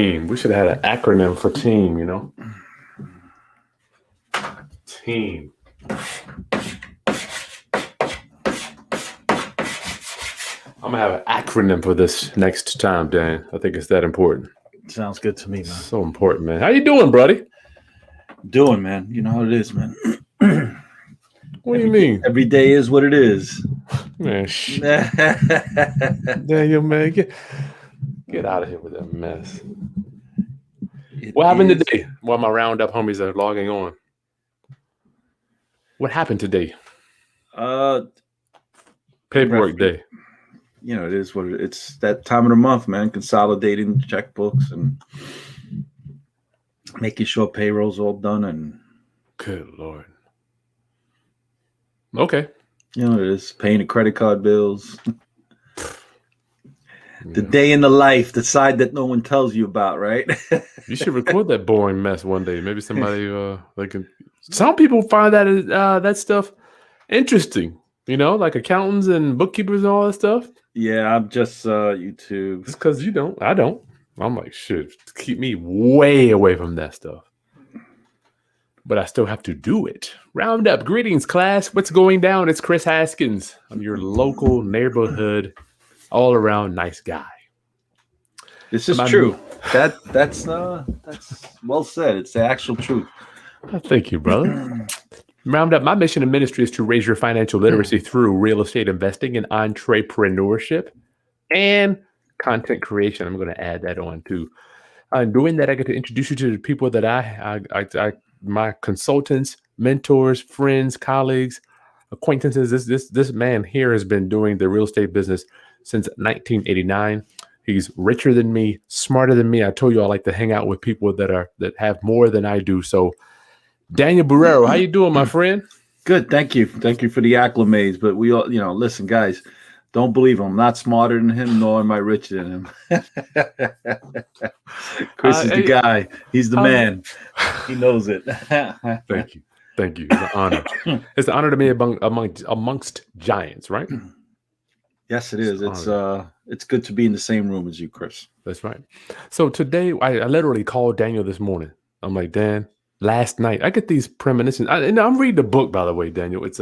Team. We should have had an acronym for team, Team. I'm gonna have an acronym for this next time, Dan. I think it's that important. Sounds good to me, man. So important, man. How you doing, buddy? Doing, man. You know how it is, man. What do you mean? Every day is what it is. Man, Daniel, man, get out of here with that mess. What happened today while my roundup homies are logging on? What happened today? Paperwork day. You know, it is what it's that time of the month, man. Consolidating checkbooks and making sure payroll's all done. And good Lord. Okay. You know, it is paying the credit card bills. The day in the life, the side that no one tells you about, right? You should record that boring mess one day. Maybe somebody some people find that stuff interesting, like accountants and bookkeepers and all that stuff. Yeah, I'm just YouTube. It's because you don't. I don't. I'm like, shit, keep me way away from that stuff. But I still have to do it. Roundup. Greetings, class. What's going down? It's Kris Haskins. I'm your local neighborhood, all-around nice guy. This is true. That's well said. It's the actual truth. Thank you, brother. Roundup. My mission and ministry is to raise your financial literacy through real estate investing and entrepreneurship and content creation. I'm going to add that on too. Doing that, I get to introduce you to the people that I my consultants, mentors, friends, colleagues, acquaintances. This man here has been doing the real estate business since 1989. He's richer than me, smarter than me. I told you I like to hang out with people that have more than I do. So, Daniel Borrero, how you doing, my friend? Good, thank you. Thank you for the acclimates. But we all, listen, guys, don't believe him. I'm not smarter than him, nor am I richer than him. Kris is the guy. He's the man. He knows it. Thank you. It's an honor. It's an honor to me amongst giants, right? Yes, it is. It's good to be in the same room as you, Kris. That's right. So today, I literally called Daniel this morning. I'm like, Dan, last night, I get these premonitions. I'm reading the book, by the way, Daniel. It's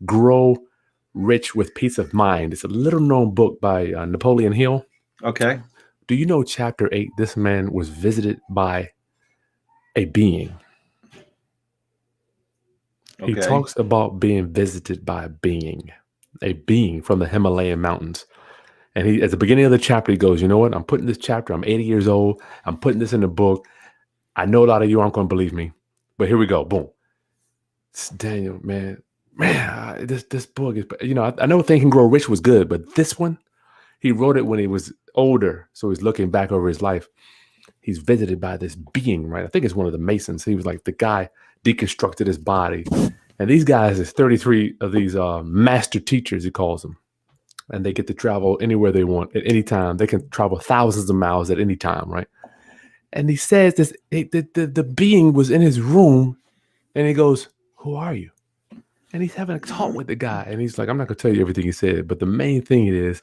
Grow Rich with Peace of Mind. It's a little known book by Napoleon Hill. Okay. Do you know chapter 8? This man was visited by a being. Okay. He talks about being visited by a being from the Himalayan mountains. And he, at the beginning of the chapter, he goes, you know what? I'm putting this chapter. I'm 80 years old. I'm putting this in the book. I know a lot of you aren't going to believe me, but here we go. Boom. Daniel, man, this book is, I know Think and Grow Rich was good, but this one, he wrote it when he was older. So he's looking back over his life. He's visited by this being, right? I think it's one of the Masons. He was like the guy deconstructed his body. And these guys, there's 33 of these master teachers, he calls them. And they get to travel anywhere they want at any time. They can travel thousands of miles at any time, right? And he says this, the being was in his room and he goes, who are you? And he's having a talk with the guy. And he's like, I'm not going to tell you everything he said, but the main thing is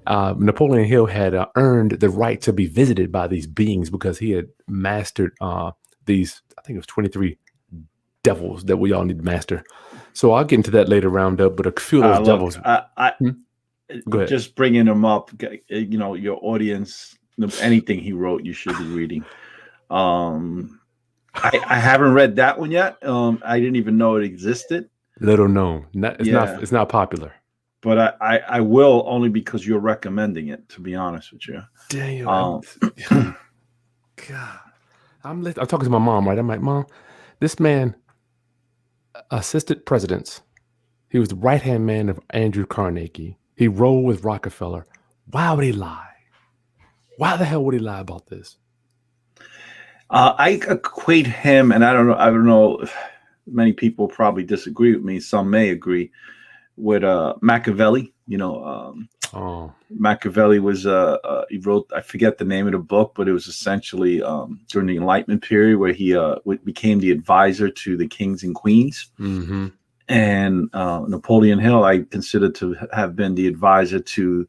Napoleon Hill had earned the right to be visited by these beings because he had mastered these, I think it was 23 devils that we all need to master. So I'll get into that later roundup, but a few of those devils. Go ahead. Just bringing them up, your audience, anything he wrote, you should be reading. I haven't read that one yet. I didn't even know it existed. Little known. It's not popular. But I will, only because you're recommending it, to be honest with you. Damn. God. I'm talking to my mom, right? I'm like, Mom, this man assisted presidents. He was the right-hand man of Andrew Carnegie. He rolled with Rockefeller. Why would he lie? Why the hell would he lie about this? I equate him, and I don't know if many people probably disagree with me. Some may agree with Machiavelli. Machiavelli was he wrote, I forget the name of the book, but it was essentially during the Enlightenment period where he became the advisor to the kings and queens. Mm-hmm. And Napoleon Hill, I consider to have been the advisor to,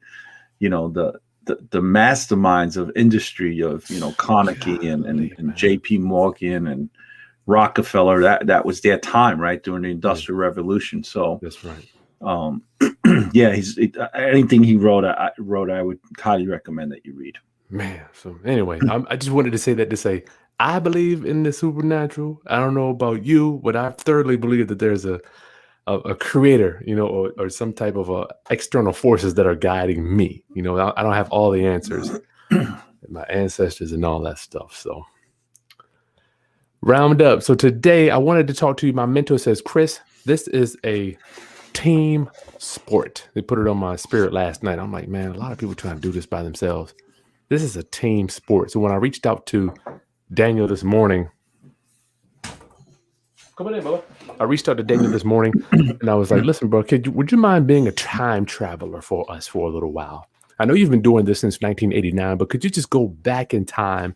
the the masterminds of industry of Carnegie and Golly, man. J.P. Morgan and Rockefeller. That was their time, right, during the Industrial Revolution. So That's right. yeah, anything he wrote, I would highly recommend that you read. Man, so anyway, I just wanted to say that to say I believe in the supernatural. I don't know about you, but I thoroughly believe that there's a creator, or some type of external forces that are guiding me. I don't have all the answers, my ancestors and all that stuff. So round up. So today I wanted to talk to you. My mentor says, Kris, this is a team sport. They put it on my spirit last night. I'm like, man, a lot of people trying to do this by themselves. This is a team sport. So when I reached out to Daniel this morning, come on in, bro. I reached out to Daniel this morning and I was like, listen, bro, would you mind being a time traveler for us for a little while? I know you've been doing this since 1989, but could you just go back in time?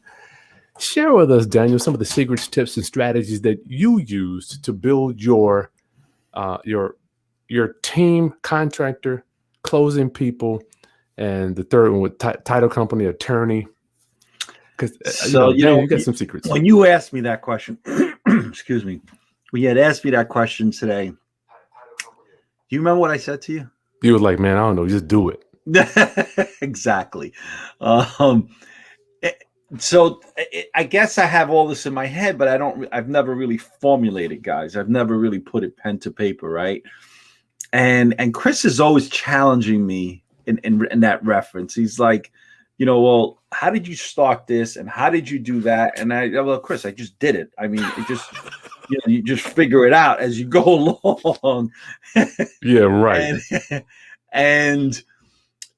Share with us, Daniel, some of the secrets, tips, and strategies that you used to build your team, contractor, closing people, and the third one with title company, attorney. Because you got some secrets. When you asked me that question, excuse me, when you had asked me that question today, do you remember what I said to you? You were like, man, I don't know, just do it. Exactly. So I guess I have all this in my head, but I've never really formulated, guys. I've never really put it pen to paper, right? And Kris is always challenging me in that reference. He's like, well, how did you start this and how did you do that? And well, Kris, I just did it. I mean, it just you just figure it out as you go along. Yeah, right. And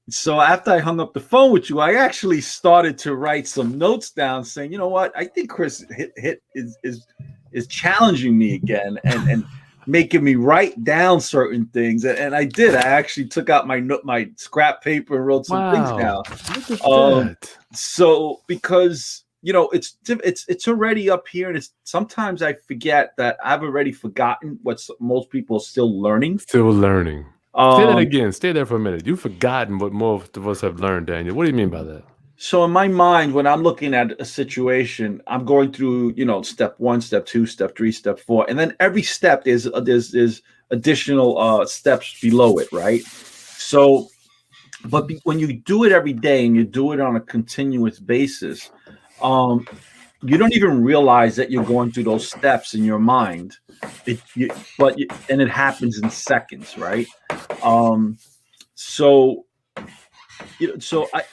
so after I hung up the phone with you, I actually started to write some notes down saying, you know what, I think Kris is challenging me again and making me write down certain things. And I did. I actually took out my scrap paper and wrote some things down. Look at that. So because it's already up here, and sometimes I forget that I've already forgotten what most people are still learning. Still learning. Say that again. Stay there for a minute. You've forgotten what most of us have learned, Daniel. What do you mean by that? So in my mind, when I'm looking at a situation, I'm going through, step 1, step 2, step 3, step 4, and then every step there's additional steps below it, right? So, but when you do it every day and you do it on a continuous basis, you don't even realize that you're going through those steps in your mind. And it happens in seconds, right? So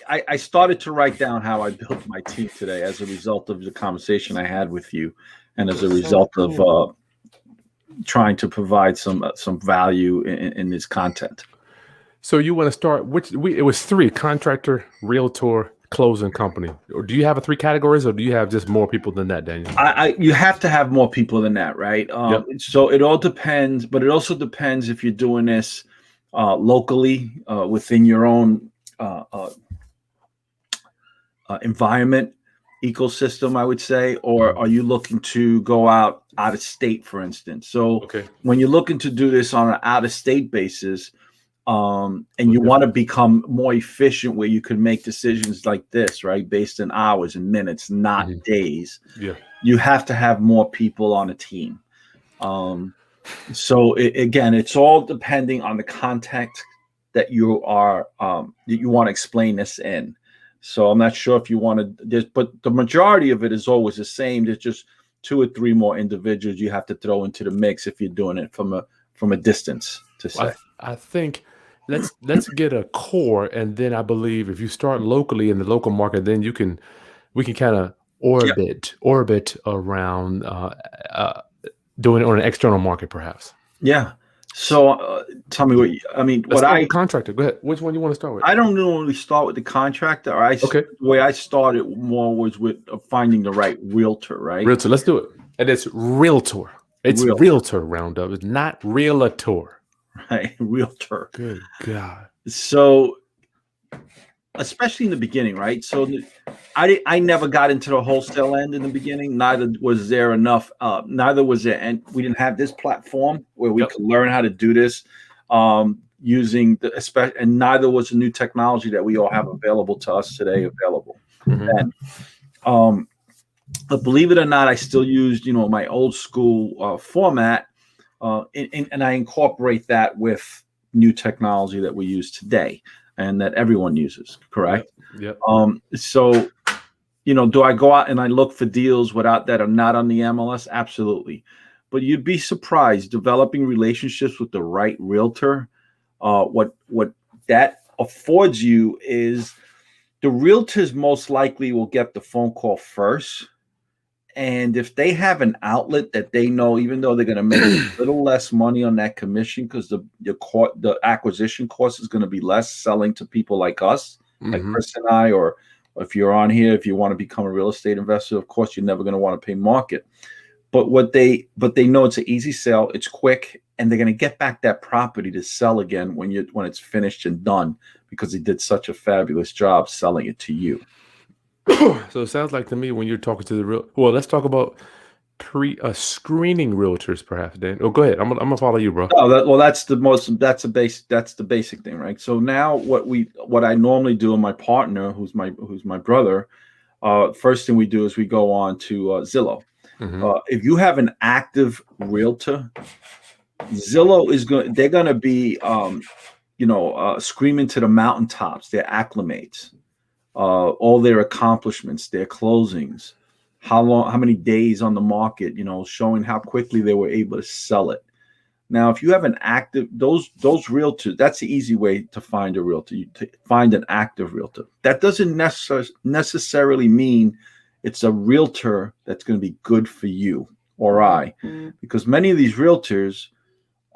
I started to write down how I built my team today as a result of the conversation I had with you, and as a result of trying to provide some value in this content. So you want to start? It was 3: contractor, realtor, closing company. Or do you have 3 categories, or do you have just more people than that, Daniel? You have to have more people than that, right? Yep. So it all depends, but it also depends if you're doing this locally within your own environment, ecosystem, I would say, or are you looking to go out of state, for instance? So when you're looking to do this on an out of state basis, and you want to become more efficient, where you can make decisions like this, right, based in hours and minutes, not days. Yeah, you have to have more people on a team. So again, it's all depending on the context that you are that you want to explain this in. So I'm not sure if you want to, but the majority of it is always the same. There's just 2 or 3 more individuals you have to throw into the mix if you're doing it from a distance, to say. I think let's get a core, and then I believe if you start locally in the local market, then we can kind of orbit around doing it on an external market, perhaps. Yeah. So tell me what contractor. Go ahead. Which one you want to start with? I don't normally start with the contractor. The way I started more was with finding the right realtor, right? Realtor. Let's do it. And it's realtor. It's realtor roundup. It's not realtor. Right, realtor. Good God. So, especially in the beginning, right? So, I never got into the wholesale end in the beginning. Neither was there enough. Neither was there, and we didn't have this platform where we could learn how to do this. using and neither was the new technology that we all have available to us today available. And but believe it or not, I still used, my old school format, and I incorporate that with new technology that we use today and that everyone uses. Correct. Yep. So, do I go out and I look for deals that are not on the MLS? Absolutely. But you'd be surprised developing relationships with the right realtor. What that affords you is the realtors most likely will get the phone call first. And if they have an outlet that they know, even though they're going to make a little less money on that commission because the acquisition cost is going to be less selling to people like us, like Kris and I, or if you're on here, if you want to become a real estate investor, of course, you're never going to want to pay market. But they know it's an easy sale, it's quick, and they're going to get back that property to sell again when it's finished and done because they did such a fabulous job selling it to you. So it sounds like to me when you're talking to let's talk about screening realtors, perhaps, Dan. Oh, go ahead. I'm gonna follow you, bro. No, that's the basic thing, right? So now what I normally do, and my partner, who's my brother, first thing we do is we go on to Zillow. If you have an active realtor, Zillow they're gonna be screaming to the mountaintops, their acclimates. All their accomplishments, their closings, how many days on the market, showing how quickly they were able to sell it. Now, if you have an active, those realtors, that's the easy way to find a realtor. You find an active realtor. That doesn't necessarily mean it's a realtor that's going to be good for you or I, because many of these realtors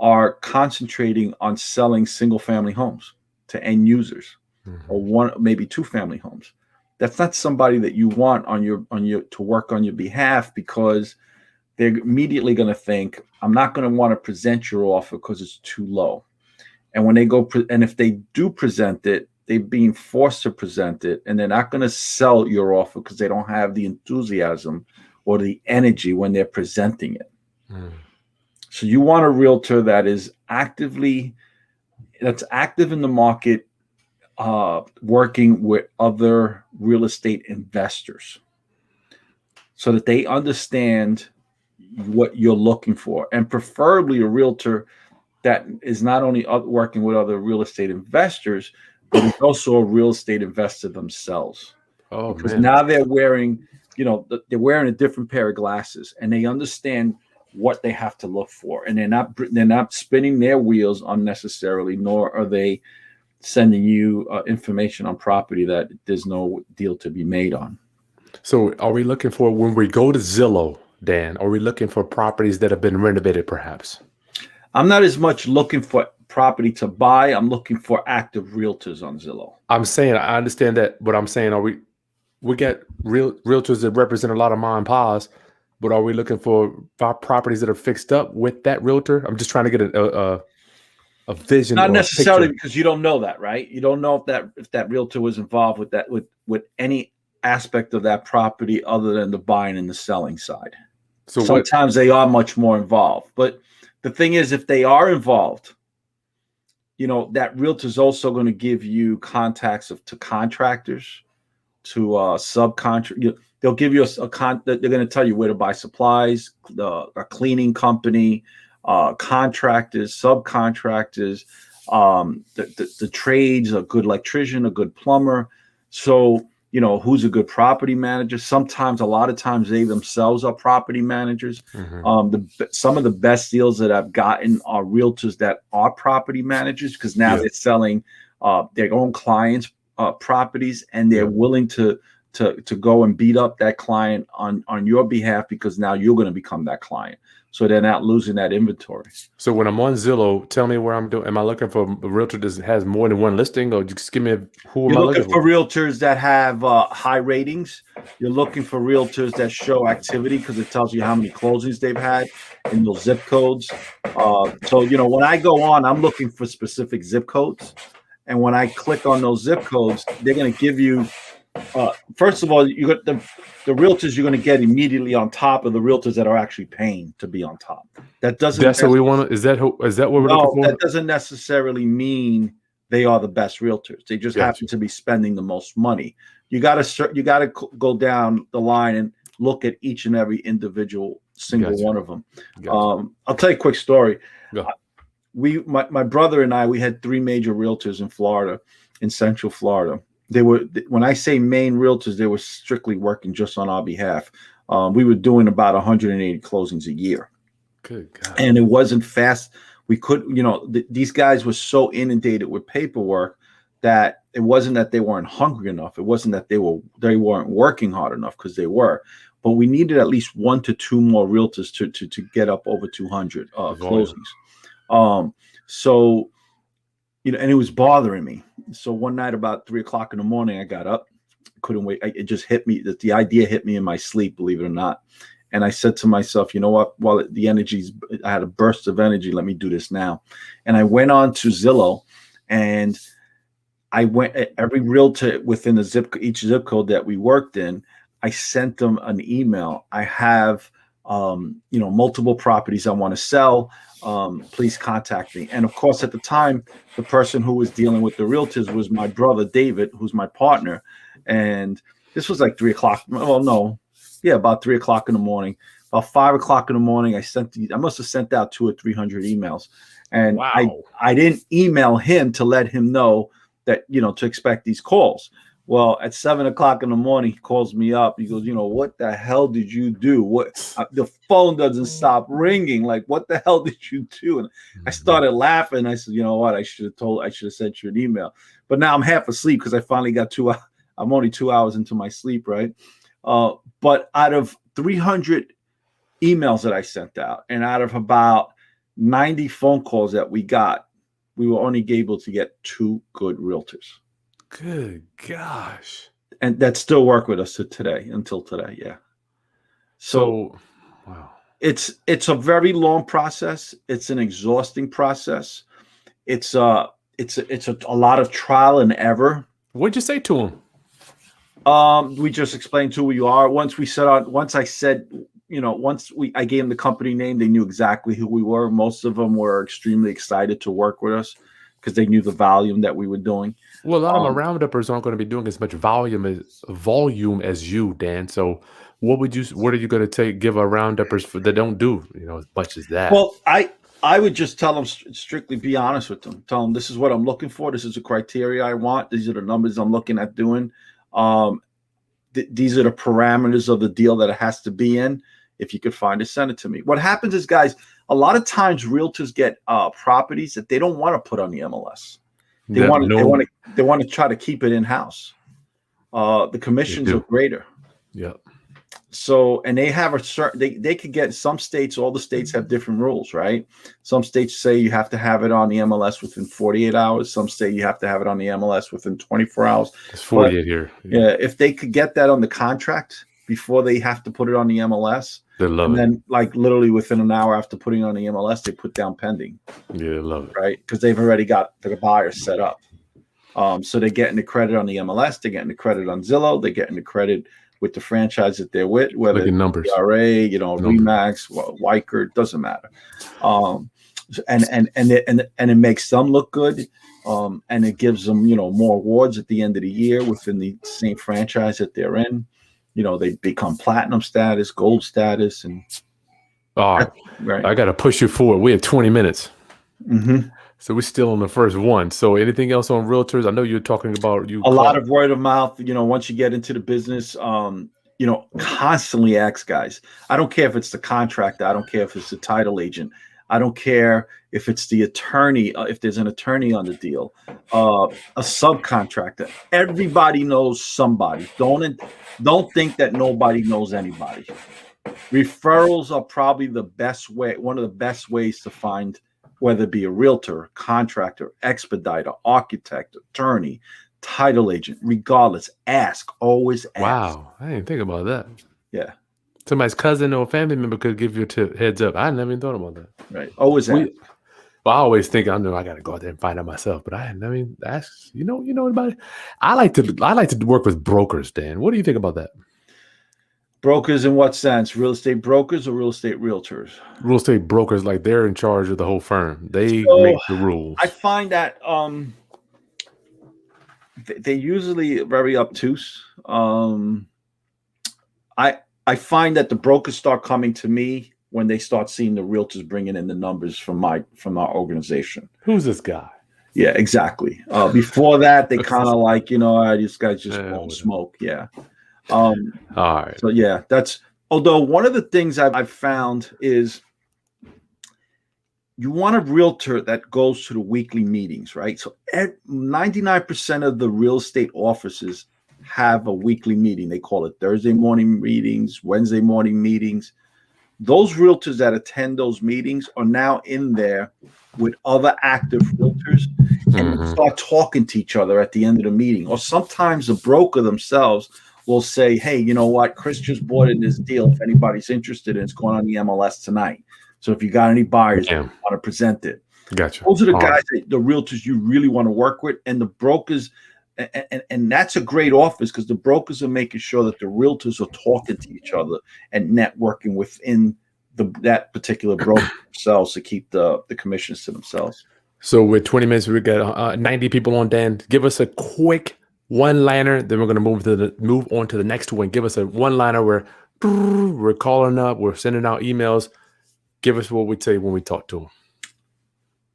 are concentrating on selling single family homes to end users. Or one, maybe two family homes. That's not somebody that you want to work on your behalf, because they're immediately going to think, I'm not going to want to present your offer because it's too low. And when they go, and if they do present it, they're being forced to present it, and they're not going to sell your offer because they don't have the enthusiasm or the energy when they're presenting it. So you want a realtor that is active in the market, working with other real estate investors so that they understand what you're looking for, and preferably a realtor that is not only working with other real estate investors, but is also a real estate investor themselves. Because now they're wearing a different pair of glasses, and they understand what they have to look for, and they're not spinning their wheels unnecessarily, nor are they sending you information on property that there's no deal to be made on. So are we looking for, when we go to Zillow, Dan, are we looking for properties that have been renovated perhaps? I'm not as much looking for property to buy. I'm looking for active realtors on Zillow. I'm saying, I understand that, but I'm saying, we get realtors that represent a lot of mom and pops, but are we looking for properties that are fixed up with that realtor? I'm just trying to get a vision. Not necessarily, because you don't know that, right? You don't know if that realtor was involved with that, with any aspect of that property other than the buying and the selling side. So sometimes they are much more involved. But the thing is, if they are involved, that realtor is also going to give you contacts to contractors, to subcontract. They'll give you they're going to tell you where to buy supplies, a cleaning company, contractors, subcontractors, the trades, a good electrician, a good plumber. So, who's a good property manager? A lot of times they themselves are property managers. Some of the best deals that I've gotten are realtors that are property managers, because now they're selling their own clients' properties, and they're willing to go and beat up that client on your behalf, because now you're going to become that client. So they're not losing that inventory. So when I'm on Zillow, tell me where I'm doing. Am I looking for a realtor that has more than one listing, or just give me who am I looking for? You're looking for realtors that have high ratings. You're looking for realtors that show activity, because it tells you how many closings they've had in those zip codes. So when I go on, I'm looking for specific zip codes, and when I click on those zip codes, they're going to give you First of all, you got the realtors you're going to get immediately on top of the realtors that are actually paying to be on top. That doesn't That's what we want to. Is that what we're looking no, for? that doesn't necessarily mean they are the best realtors. They just happen Gotcha. to be spending the most money. You got to go down the line and look at each and every individual single Gotcha. one of them. Gotcha. I'll tell you a quick story. Go. My brother and I, we had 3 major realtors in Florida, in Central Florida. They were, when I say main realtors, they were strictly working just on our behalf. We were doing about 180 closings a year. Good God. And it wasn't fast. We could, these guys were so inundated with paperwork that it wasn't that they weren't hungry enough. It wasn't that they weren't working hard enough, because they were. But we needed at least 1 to 2 more realtors to get up over 200 closings. So, and it was bothering me. So one night about 3:00 in the morning, I got up, couldn't wait. It just hit me that the idea hit me in my sleep, believe it or not. And I said to myself, you know what? While I had a burst of energy, let me do this now. And I went on to Zillow, and I went at every realtor within each zip code that we worked in. I sent them an email. I have, multiple properties I want to sell. Please contact me. And of course, at the time, the person who was dealing with the realtors was my brother, David, who's my partner. And this was like 3:00. Well, no. Yeah, about 3:00 in the morning. About 5:00 in the morning, I must have sent out 200 or 300 emails. And Wow. I didn't email him to let him know that, to expect these calls. Well, at 7:00 in the morning, he calls me up. He goes, what the hell did you do? The phone doesn't stop ringing. Like, what the hell did you do? And I started laughing. I said, you know what? I should have sent you an email. But now I'm half asleep because I finally got I'm only 2 hours into my sleep, right? But out of 300 emails that I sent out, and out of about 90 phone calls that we got, we were only able to get 2 good realtors. Good gosh. And that still work with us until today. Yeah. So wow. it's a very long process. It's an exhausting process. It's a lot of trial and error. What'd you say to him? We just explained who we are. Once I gave them the company name, they knew exactly who we were. Most of them were extremely excited to work with us because they knew the volume that we were doing. Well, a lot of my rounduppers aren't going to be doing as much volume as you, Dan. So what are you going to give our rounduppers that don't do, as much as that? Well, I would just tell them strictly, be honest with them. Tell them this is what I'm looking for. This is the criteria I want. These are the numbers I'm looking at doing. These are the parameters of the deal that it has to be in. If you could find it, send it to me. What happens is, guys, a lot of times realtors get properties that they don't want to put on the MLS. They want to try to keep it in house. The commissions are greater. Yeah. So, and they have they could get some states. All the states have different rules, right? Some states say you have to have it on the MLS within 48 hours. Some say you have to have it on the MLS within 24 hours. It's 48 here. Yeah, if they could get that on the contract before they have to put it on the MLS, they love it. And then, like, literally within an hour after putting it on the MLS, they put down pending. Yeah, they love it, right? Because they've already got the buyer set up. So they're getting the credit on the MLS, they're getting the credit on Zillow, they're getting the credit with the franchise that they're with, whether it's numbers, RA, Remax, Weicker, doesn't matter. And it makes them look good. And it gives them, more awards at the end of the year within the same franchise that they're in. They become platinum status, gold status, and right. I got to push you forward. We have 20 minutes. Mm-hmm. So we're still on the first one. So anything else on realtors? I know you're talking about a lot of word of mouth. Once you get into the business, constantly ask guys. I don't care if it's the contractor. I don't care if it's the title agent. I don't care if it's the attorney. If there's an attorney on the deal, a subcontractor. Everybody knows somebody. Don't think that nobody knows anybody. Referrals are probably the best way. One of the best ways to find, whether it be a realtor, contractor, expediter, architect, attorney, title agent, regardless, always ask. Wow, I didn't think about that. Yeah. Somebody's cousin or family member could give you a heads up. I never even thought about that. Right. Always ask. Well, I always think I know I got to go out there and find out myself, but I mean, that's you know about it. I like to work with brokers, Dan. What do you think about that? Brokers in what sense? Real estate brokers or real estate realtors? Real estate brokers, like they're in charge of the whole firm. They So make the I rules. find that they're usually very obtuse. I I find that the brokers start coming to me when they start seeing the realtors bringing in the numbers from our organization. Who's this guy? Yeah, exactly. Before that, they kind of like, these guys just blowing Whatever. smoke. Yeah. Um, All right. so yeah, that's although one of the things I've found is you want a realtor that goes to the weekly meetings, right? So 99% of the real estate offices have a weekly meeting. They call it Thursday morning meetings, Wednesday morning meetings. Those realtors that attend those meetings are now in there with other active realtors, and they Hmm. start talking to each other at the end of the meeting. Or sometimes the broker themselves will say, hey, you know what? Kris just bought in this deal. If anybody's interested, it's going on the MLS tonight. So if you got any buyers, Yeah. want to present it. Gotcha. Those are the All right. guys, the realtors you really want to work with, and the brokers. And that's a great office because the brokers are making sure that the realtors are talking to each other and networking within that particular broker themselves to keep the commissions to themselves. So with 20 minutes, we got 90 people on. Dan, give us a quick one-liner. Then we're going to move on to the next one. Give us a one-liner where we're calling up, we're sending out emails. Give us what we say when we talk to them.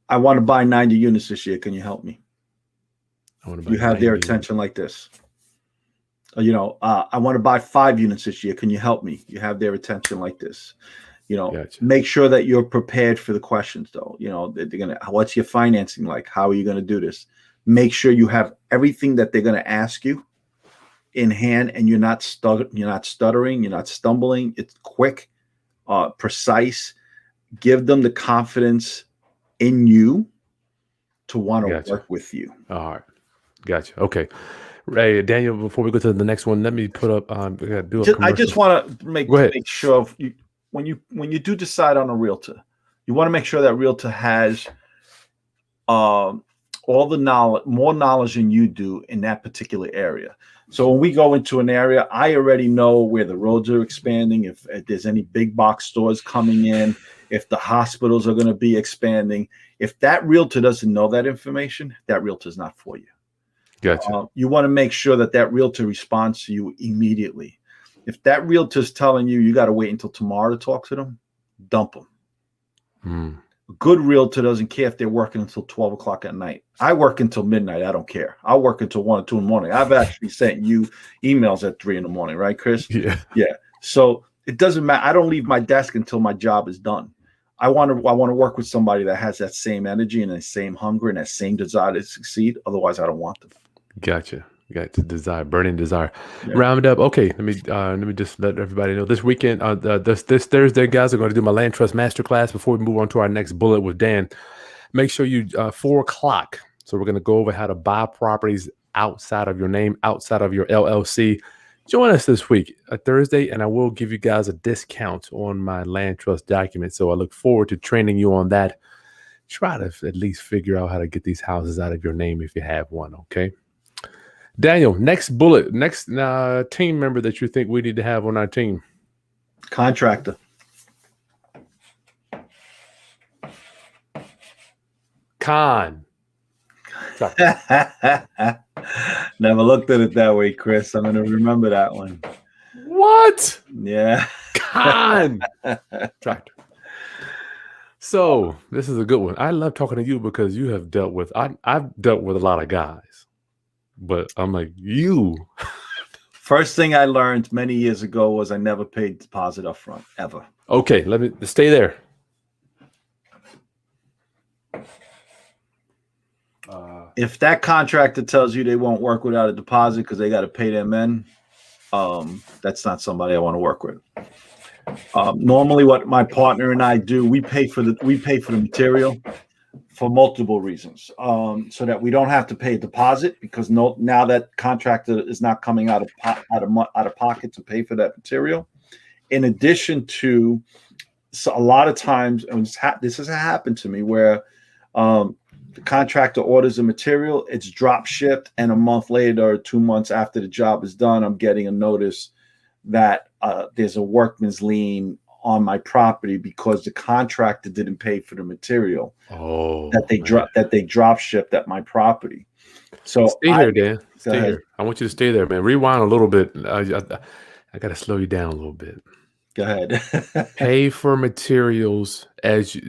I want to buy 90 units this year. Can you help me? I want to buy You have their 90. attention like this. I want to buy 5 units this year. Can you help me? You have their attention like this. Gotcha. Make sure that you're prepared for the questions, though. They're gonna. What's your financing like? How are you going to do this? Make sure you have everything that they're going to ask you in hand, and you're not stuttering, you're not stumbling. It's quick, precise. Give them the confidence in you to want to Gotcha. work with you. All right. Gotcha. Okay. Hey, Daniel, before we go to the next one, let me put up, we got to do a I commercial. just want to Go ahead. make sure when you do decide on a realtor, you want to make sure that realtor has all the knowledge, more knowledge than you do in that particular area. So when we go into an area, I already know where the roads are expanding, if there's any big box stores coming in, if the hospitals are going to be expanding. If that realtor doesn't know that information, that realtor is not for you. Gotcha. You want to make sure that realtor responds to you immediately. If that realtor is telling you got to wait until tomorrow to talk to them, dump them. Mm. A good realtor doesn't care if they're working until 12 o'clock at night. I work until midnight. I don't care. I'll work until 1 or 2 in the morning. I've actually sent you emails at 3 in the morning, right, Kris? Yeah. Yeah. So it doesn't matter. I don't leave my desk until my job is done. I want to work with somebody that has that same energy and that same hunger and that same desire to succeed. Otherwise, I don't want them. Gotcha. Got the desire, burning desire. Yeah. Round up. Okay, let me just let everybody know this weekend, this Thursday, guys, I'm going to do my land trust masterclass. Before we move on to our next bullet with Dan, make sure you 4 o'clock. So we're going to go over how to buy properties outside of your name, outside of your LLC. Join us this week, Thursday, and I will give you guys a discount on my land trust document. So I look forward to training you on that. Try to at least figure out how to get these houses out of your name if you have one. Okay. Daniel, next bullet, next team member that you think we need to have on our team. Contractor. Never looked at it that way, Kris. I'm going to remember that one. What? Yeah. Contractor. So this is a good one. I love talking to you because you have dealt with, I've dealt with a lot of guys, but I'm like, you. First thing I learned many years ago was I never paid deposit up front, ever. Okay, let me stay there. If that contractor tells you they won't work without a deposit because they got to pay their men, that's not somebody I want to work with. Normally, what my partner and I do, we pay for the material for multiple reasons, so that we don't have to pay a deposit because now that contractor is not coming out of pocket to pay for that material. In addition to, so a lot of times, and this has happened to me where The contractor orders a material, it's drop shipped, and a month later or 2 months after the job is done, I'm getting a notice that there's a workman's lien on my property because the contractor didn't pay for the material that they drop shipped at my property. So stay there, Dan. Stay ahead. here. I want you to stay there, man. Rewind a little bit. I got to slow you down a little bit. Go ahead. Pay for materials as you.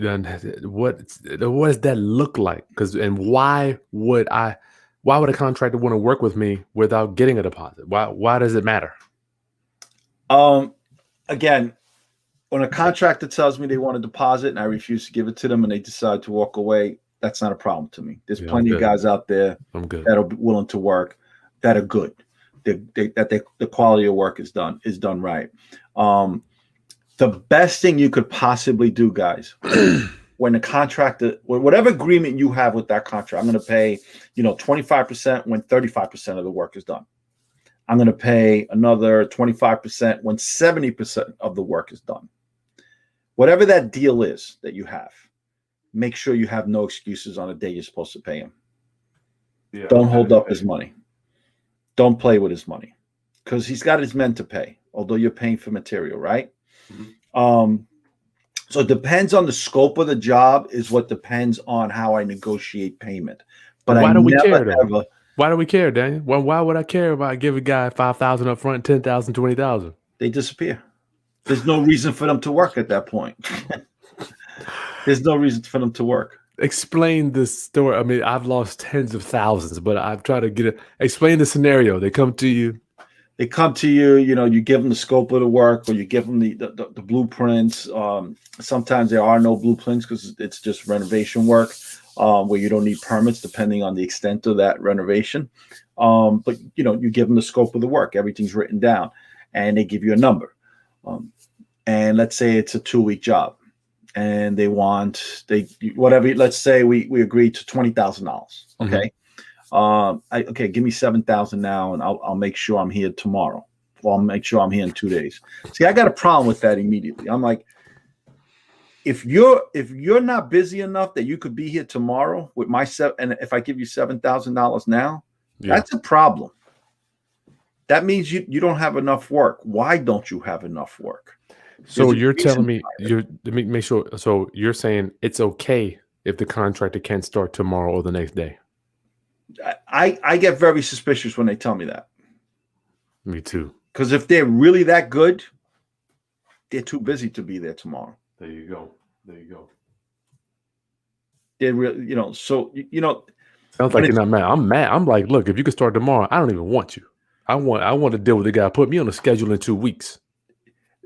What does that look like? Why would a contractor want to work with me without getting a deposit? Why does it matter? Again, when a contractor tells me they want a deposit and I refuse to give it to them and they decide to walk away, that's not a problem to me. There's plenty of guys out there that are willing to work, that are good, that the quality of work is done right. The best thing you could possibly do, guys, when the contractor, whatever agreement you have with that contractor, I'm going to pay, 25% when 35% of the work is done. I'm going to pay another 25% when 70% of the work is done. Whatever that deal is that you have, make sure you have no excuses on the day you're supposed to pay him. Yeah, don't hold up his money. Don't play with his money because he's got his men to pay, although you're paying for material, right? Mm-hmm. So it depends on the scope of the job is what depends on how I negotiate payment. But why do we care, though? Why do we care, Daniel? Well, why would I care if I give a guy $5,000 up front, $10,000, $20,000? They disappear. There's no reason for them to work at that point. There's no reason for them to work. Explain this story. I mean, I've lost tens of thousands, but I've tried to get it. Explain the scenario. They come to you. You give them the scope of the work, or you give them the blueprints. Sometimes there are no blueprints because it's just renovation work. Where you don't need permits depending on the extent of that renovation. But you give them the scope of the work, everything's written down, and they give you a number. And let's say it's a 2-week job and let's say we agreed to $20,000. Okay. Mm-hmm. Give me $7,000 now and I'll make sure I'm here tomorrow. Well, I'll make sure I'm here in 2 days. See, I got a problem with that immediately. I'm like, if you're not busy enough that you could be here tomorrow with and if I give you $7,000 now, that's a problem. That means you don't have enough work. Why don't you have enough work? So you're telling me let me make sure. So you're saying it's okay if the contractor can't start tomorrow or the next day? I get very suspicious when they tell me that. Me too. Because if they're really that good, they're too busy to be there tomorrow. There you go. They're really, so sounds like you're not mad. I'm mad. I'm like, look, if you could start tomorrow, I don't even want you. I want to deal with the guy. Put me on a schedule in 2 weeks.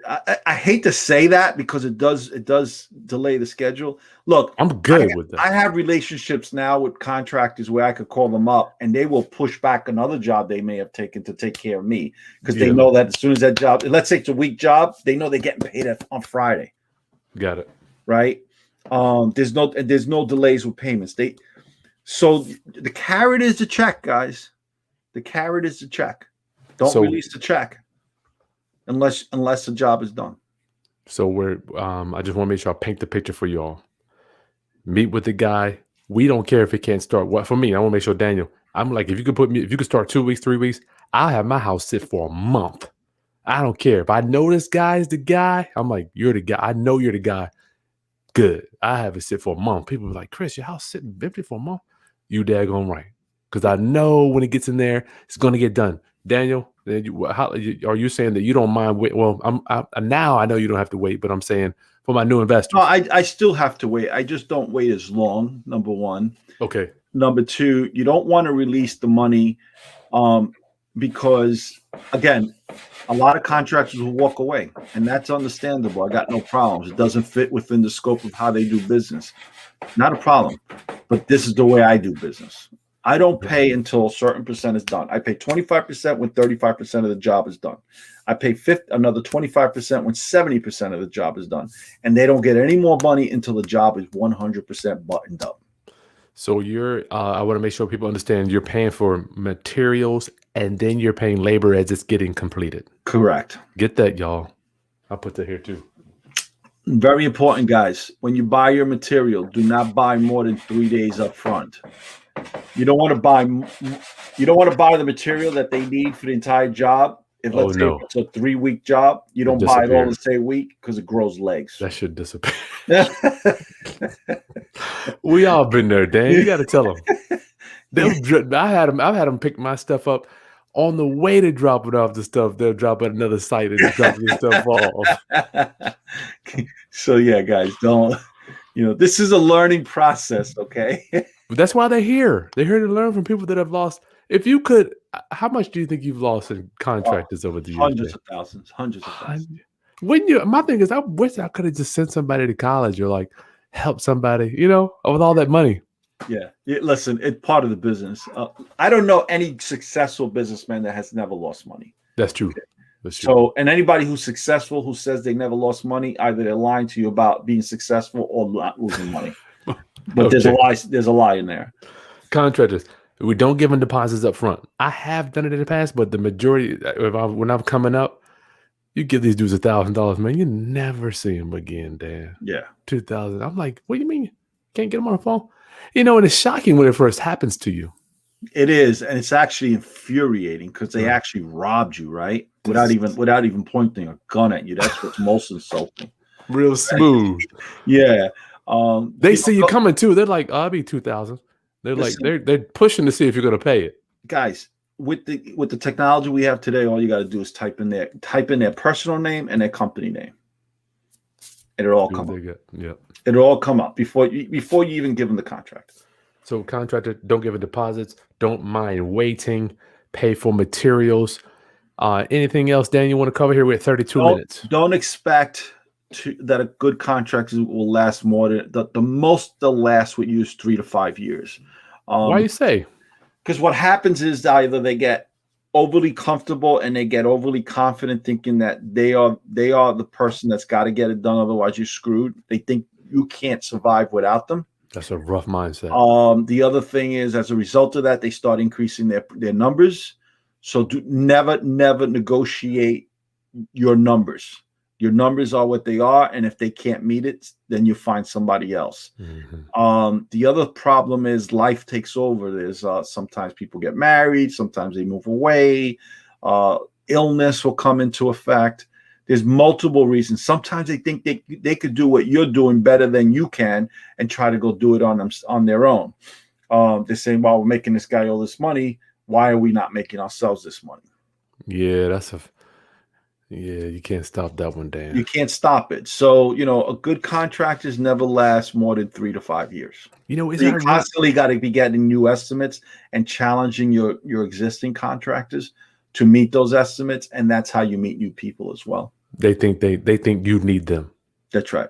I hate to say that because it does delay the schedule. Look, I'm good with that. I have relationships now with contractors where I could call them up and they will push back another job they may have taken to take care of me because they know that as soon as that job, let's say it's a week job, they know they're getting paid on Friday. Got it. Right. There's no delays with payments. So the carrot is the check, guys. The carrot is the check. Don't release the check unless the job is done. So I just want to make sure I paint the picture for you all. Meet with the guy. We don't care if he can't start. What for me, I want to make sure, Daniel, I'm like, if you could start 2 weeks, 3 weeks, I'll have my house sit for a month. I don't care. If I know this guy's the guy, I'm like, you're the guy. I know you're the guy. Good. I have it sit for a month. People are like, Chris, your house sitting empty for a month. You daggone right. Because I know when it gets in there, it's going to get done. Daniel, are you saying that you don't mind wait? Well, now I know you don't have to wait, but I'm saying for my new investors. No, I still have to wait. I just don't wait as long, number one. Okay. Number two, you don't want to release the money because, again, a lot of contractors will walk away, and that's understandable. I got no problems. It doesn't fit within the scope of how they do business. Not a problem, but this is the way I do business. I don't pay until a certain percent is done. I pay 25% when 35% of the job is done. I pay another 25% when 70% of the job is done. And they don't get any more money until the job is 100% buttoned up. So I want to make sure people understand you're paying for materials and then you're paying labor as it's getting completed. Correct. Get that, y'all. I'll put that here too. Very important, guys. When you buy your material, do not buy more than 3 days up front. You don't want to buy the material that they need for the entire job. If Oh let's say if no, it's a 3-week job, you it don't buy it all the disappears. same week because it grows legs. That should disappear. We all been there, Dan. You got to tell them. I've had them pick my stuff up on the way to drop it off. The stuff they'll drop at another site and drop the stuff off. So yeah, guys, don't. This is a learning process. Okay. But that's why they're here. They're here to learn from people that have lost. If you could, how much do you think you've lost in contractors over the years, Dan? Hundreds of thousands. Hundreds of thousands. When you, my thing is, I wish I could have just sent somebody to college or like help somebody, with all that money. Yeah. Listen, it's part of the business. I don't know any successful businessman that has never lost money. That's true. That's true. So, and anybody who's successful who says they never lost money, either they're lying to you about being successful or not losing money. But there's a lie. There's a lie in there. Contractors, we don't give them deposits up front. I have done it in the past, but the majority, when I'm coming up, you give these dudes $1,000, man. You never see them again, Dan. Yeah. 2,000. I'm like, what do you mean? Can't get them on the phone? And it's shocking when it first happens to you. It is, and it's actually infuriating because they actually robbed you, right? Without even pointing a gun at you. That's what's most insulting. Real smooth. Yeah. They see you coming too. They're like, I'll be 2,000. They're like, they're pushing to see if you're gonna pay it. Guys, with the technology we have today, all you got to do is type in their personal name and their company name. It'll all come up. Yeah. It'll all come up before you even give them the contract. So contractor, don't give it deposits. Don't mind waiting. Pay for materials. Anything else, Dan, you want to cover here? We're at 32 minutes. Don't expect that a good contract will last more than the most they'll last with you is 3 to 5 years. Why you say? Because what happens is either they get overly comfortable and they get overly confident, thinking that they are the person that's got to get it done, otherwise you're screwed. They think you can't survive without them. That's a rough mindset. The other thing is, as a result of that, they start increasing their numbers. So never negotiate your numbers. Your numbers are what they are, and if they can't meet it, then you find somebody else. Mm-hmm. The other problem is life takes over. There's sometimes people get married, sometimes they move away. Illness will come into effect. There's multiple reasons. Sometimes they think they could do what you're doing better than you can and try to go do it on their own. They're saying, well, we're making this guy all this money. Why are we not making ourselves this money? Yeah, you can't stop that one, Dan. You can't stop it. So, a good contractors never last more than 3 to 5 years. You constantly got to be getting new estimates and challenging your existing contractors to meet those estimates, and that's how you meet new people as well. They think you need them. That's right.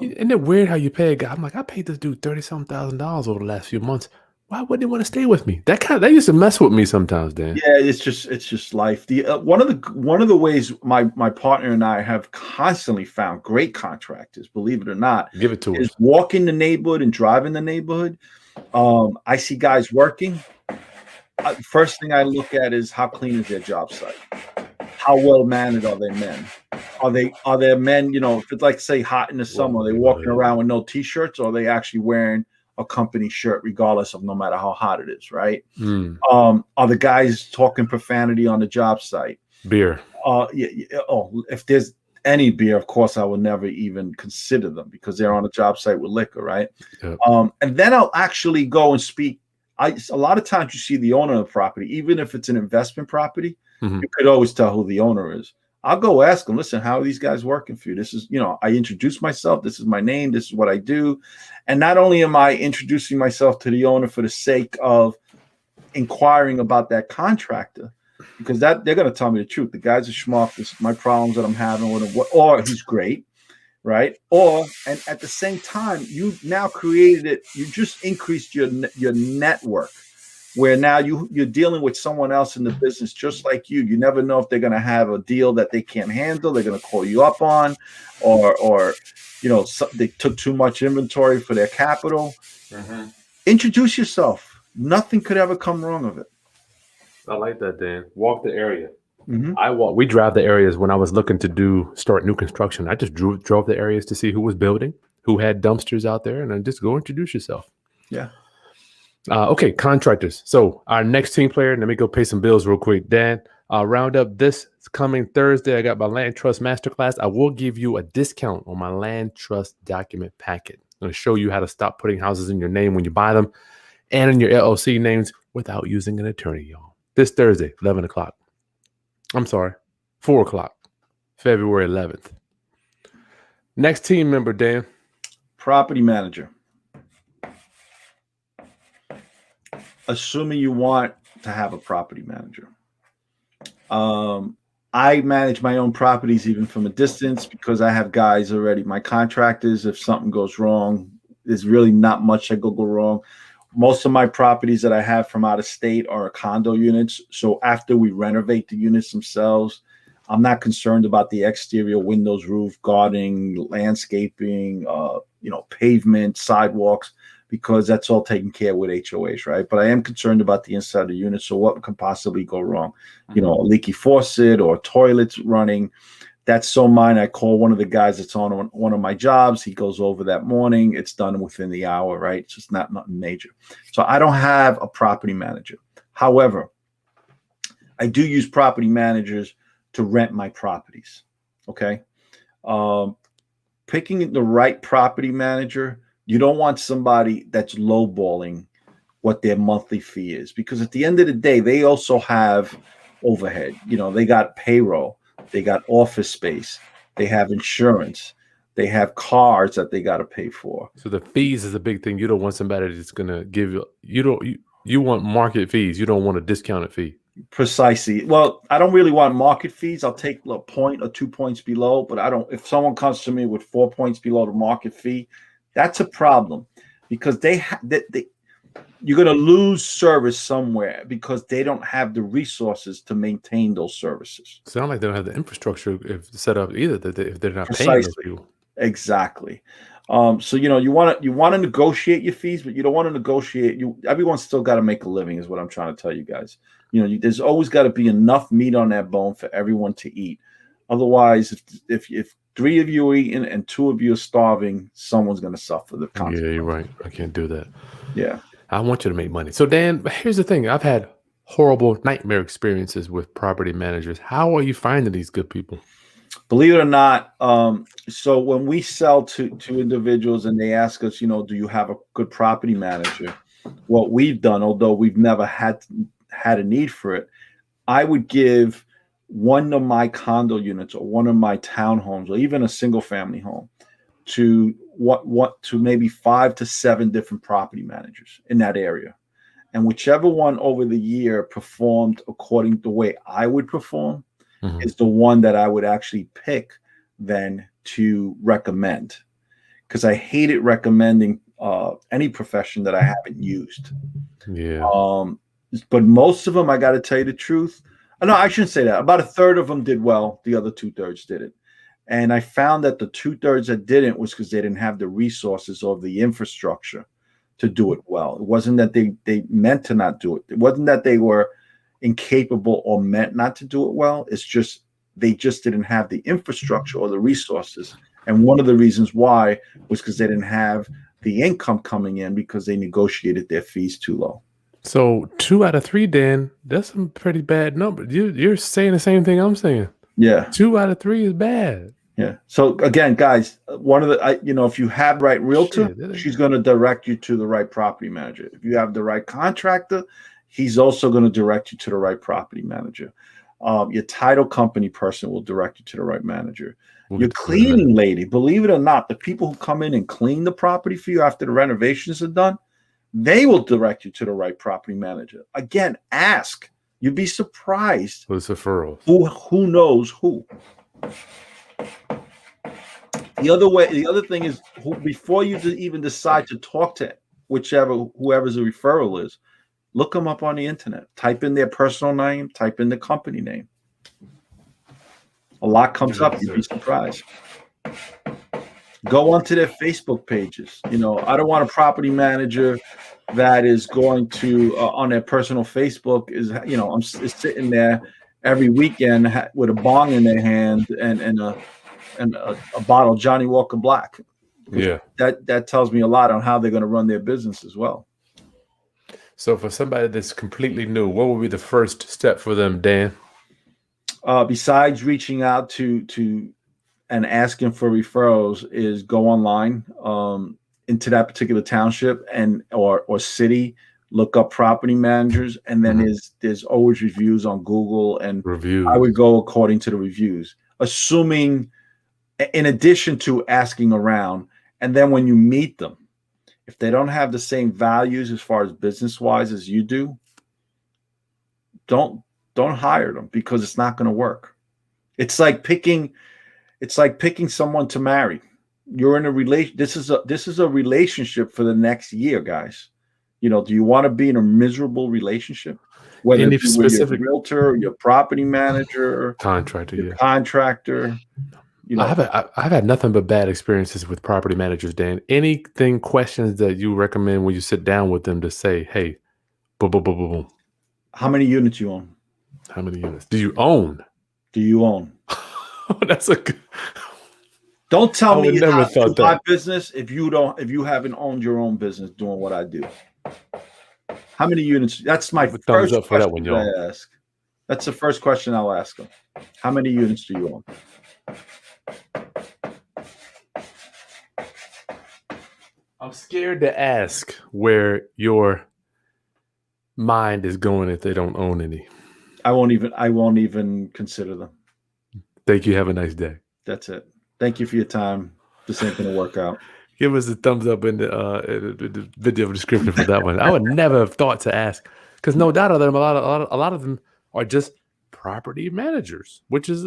Isn't it weird how you pay a guy? I'm like, I paid this dude $30,000 over the last few months. Why wouldn't he want to stay with me? That used to mess with me sometimes, Dan. Yeah, it's just life. One of the ways my partner and I have constantly found great contractors, believe it or not, give it to us. Walking the neighborhood and driving the neighborhood. I see guys working. First thing I look at is how clean is their job site. How well mannered are their men? Are there men? If it's like say hot in the summer, are they walking around with no t-shirts, or are they actually wearing a company shirt, regardless of no matter how hot it is, right? Are the guys talking profanity on the job site? Beer. If there's any beer, of course, I would never even consider them because they're on a job site with liquor, right? Yep. And then I'll actually go and speak. A lot of times you see the owner of the property, even if it's an investment property, you could always tell who the owner is. I'll go ask them, listen, how are these guys working for you? This is, I introduce myself. This is my name. This is what I do. And not only am I introducing myself to the owner for the sake of inquiring about that contractor, because they're going to tell me the truth. The guy's a schmuck. This is my problems that I'm having with him, or he's great, right? And at the same time, you now created it. You just increased your network, where now you're dealing with someone else in the business just like you. You never know if they're going to have a deal that they can't handle. They're going to call you up on, or they took too much inventory for their capital. Mm-hmm. Introduce yourself. Nothing could ever come wrong of it. I like that, Dan. Walk the area. Mhm. We drive the areas when I was looking to start new construction. I just drove the areas to see who was building, who had dumpsters out there, and then just go introduce yourself. Yeah. Okay, contractors. So our next team player, let me go pay some bills real quick. Dan, round up this coming Thursday. I got my land trust masterclass. I will give you a discount on my land trust document packet. I'm going to show you how to stop putting houses in your name when you buy them and in your LLC names without using an attorney, y'all. This Thursday, 11 o'clock. I'm sorry, 4 o'clock, February 11th. Next team member, Dan. Property manager. Assuming you want to have a property manager. I manage my own properties even from a distance because I have guys already. My contractors, if something goes wrong, there's really not much that go wrong. Most of my properties that I have from out of state are condo units. So after we renovate the units themselves, I'm not concerned about the exterior windows, roof, gardening, landscaping, pavement, sidewalks, because that's all taken care of with HOAs, right? But I am concerned about the inside of the unit. So what could possibly go wrong? A leaky faucet or toilets running. That's so mine. I call one of the guys that's on one of my jobs. He goes over that morning. It's done within the hour, right? It's just nothing major. So I don't have a property manager. However, I do use property managers to rent my properties. Okay. Picking the right property manager, you don't want somebody that's lowballing what their monthly fee is, because at the end of the day, they also have overhead. They got payroll, they got office space, they have insurance, they have cars that they got to pay for. So the fees is a big thing. You don't want somebody that's going to give you want market fees. You don't want a discounted fee. Precisely. Well, I don't really want market fees. I'll take a point or 2 points below, but I don't. If someone comes to me with 4 points below the market fee, that's a problem, because you're going to lose service somewhere because they don't have the resources to maintain those services. Sound like they don't have the infrastructure set up either. If they're not paying those people. Exactly. So you want to negotiate your fees, but you don't want to negotiate. Everyone's still got to make a living, is what I'm trying to tell you guys. There's always got to be enough meat on that bone for everyone to eat. Otherwise, if 3 of you are eating and 2 of you are starving, someone's going to suffer the consequences. Yeah, you're right. I can't do that. Yeah. I want you to make money. So Dan, here's the thing. I've had horrible nightmare experiences with property managers. How are you finding these good people? Believe it or not, so when we sell to individuals and they ask us, do you have a good property manager? What we've done, although we've never had a need for it, I would give one of my condo units or one of my townhomes or even a single family home to maybe 5 to 7 different property managers in that area. And whichever one over the year performed according to the way I would perform, is the one that I would actually pick then to recommend, because I hated recommending any profession that I haven't used. Yeah. But most of them, I got to tell you the truth. No, I shouldn't say that. About a third of them did well. The other 2/3 didn't. And I found that the 2/3 that didn't was because they didn't have the resources or the infrastructure to do it well. It wasn't that they meant to not do it. It wasn't that they were incapable or meant not to do it well. It's just they just didn't have the infrastructure or the resources. And one of the reasons why was because they didn't have the income coming in because they negotiated their fees too low. So 2 out of 3, Dan, that's some pretty bad number. You're saying the same thing I'm saying. Yeah. 2 out of 3 is bad. Yeah. So again, guys, one of the, if you have the right realtor, she's going to direct you to the right property manager. If you have the right contractor, he's also going to direct you to the right property manager. Your title company person will direct you to the right manager. Your cleaning lady, believe it or not, the people who come in and clean the property for you after the renovations are done, they will direct you to the right property manager. Again, ask. You'd be surprised. Who's referrals? Who knows who? The other thing is, before you even decide to talk to whoever's a referral is, look them up on the internet. Type in their personal name. Type in the company name. A lot comes up. You'd be surprised. Go onto their Facebook pages. I don't want a property manager that is going to on their personal Facebook is sitting there every weekend with a bong in their hand and a bottle of Johnny Walker Black. Yeah. That tells me a lot on how they're going to run their business as well. So for somebody that's completely new, what would be the first step for them, Dan? Besides reaching out to and asking for referrals, is go online into that particular township and or city, look up property managers, and then there's always reviews on Google, and Reviews. I would go according to the reviews, assuming in addition to asking around. And then when you meet them, if they don't have the same values as far as business wise as you do, don't hire them, because it's not going to work. It's like picking someone to marry. You're in a relation. This is a relationship for the next year, guys. Do you want to be in a miserable relationship? Whether Any it be with your specific realtor, your property manager, contractor? your Yeah. contractor. I've had nothing but bad experiences with property managers, Dan. Anything, questions that you recommend when you sit down with them to say, hey, boom, boom, boom, boom, boom. How many units you own? How many units do you own? Do you own? That's a good. Don't tell me never how to thought my that. business if you haven't owned your own business doing what I do. How many units? That's my Thumbs first up for that question one, I y'all. ask. That's the first question I'll ask them. How many units do you own? I'm scared to ask where your mind is going if they don't own any. I won't even consider them. Thank you. Have a nice day. That's it. Thank you for your time. This ain't gonna work out. Give us a thumbs up in the video description for that one. I would never have thought to ask, because no doubt of them, a lot of them are just property managers, which is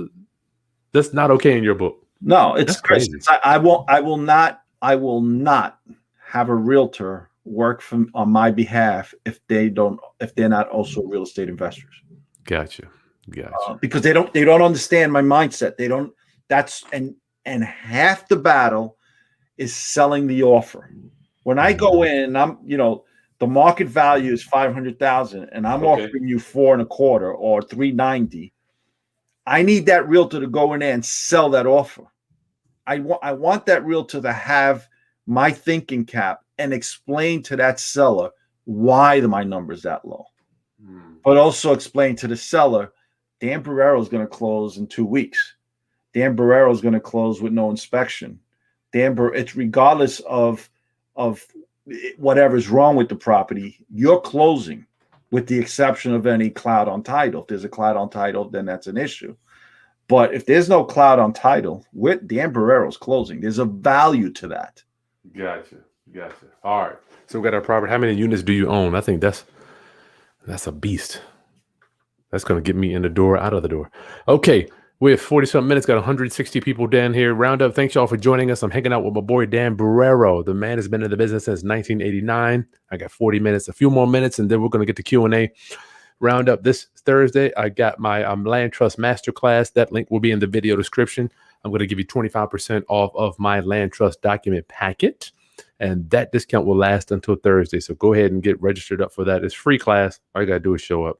that's not okay in your book. No, it's That's crazy. I will not have a realtor work on my behalf if they're not also real estate investors. Gotcha. Because they don't understand my mindset. They don't. And half the battle is selling the offer. When I go in, I'm the market value is 500,000, and I'm offering you 4.25 or 390. I need that realtor to go in there and sell that offer. I want that realtor to have my thinking cap and explain to that seller why my number is that low, but also explain to the seller, Dan Borrero is going to close in 2 weeks. Dan Borrero is going to close with no inspection. It's regardless of whatever's wrong with the property, you're closing, with the exception of any cloud on title. If there's a cloud on title, then that's an issue. But if there's no cloud on title, with Dan Borrero's closing, there's a value to that. Gotcha. All right. So we got our property. How many units do you own? I think that's a beast. That's going to get me in the door, out of the door. Okay. We have 40-something minutes, got 160 people down here. Roundup, thanks y'all for joining us. I'm hanging out with my boy, Dan Borrero. The man has been in the business since 1989. I got 40 minutes, a few more minutes, and then we're going to get to Q&A. Roundup this Thursday, I got my land trust masterclass. That link will be in the video description. I'm going to give you 25% off of my land trust document packet, and that discount will last until Thursday. So go ahead and get registered up for that. It's free class. All you got to do is show up.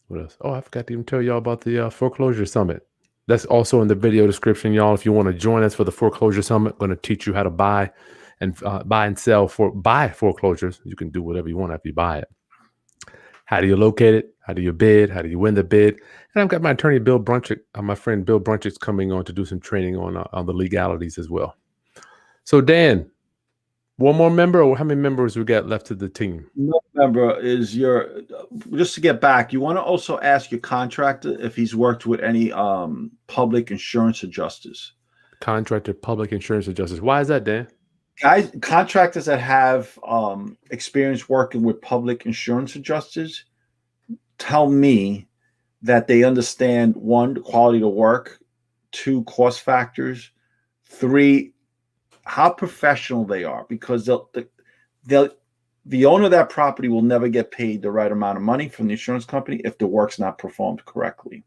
What else? Oh, I forgot to even tell y'all about the foreclosure summit. That's also in the video description, y'all. If you want to join us for the foreclosure summit, I'm going to teach you how to buy and sell buy foreclosures. You can do whatever you want after you buy it. How do you locate it? How do you bid? How do you win the bid? And I've got my attorney, Bill Brunchick, my friend Bill Brunchick's coming on to do some training on the legalities as well. So, Dan, one more member, or how many members we got left to the team? No member is just to get back, you want to also ask your contractor if he's worked with any public insurance adjusters. Contractor, public insurance adjusters. Why is that, Dan? Guys, contractors that have experience working with public insurance adjusters tell me that they understand, 1, the quality of the work, 2, cost factors, 3, how professional they are, because the owner of that property will never get paid the right amount of money from the insurance company if the work's not performed correctly.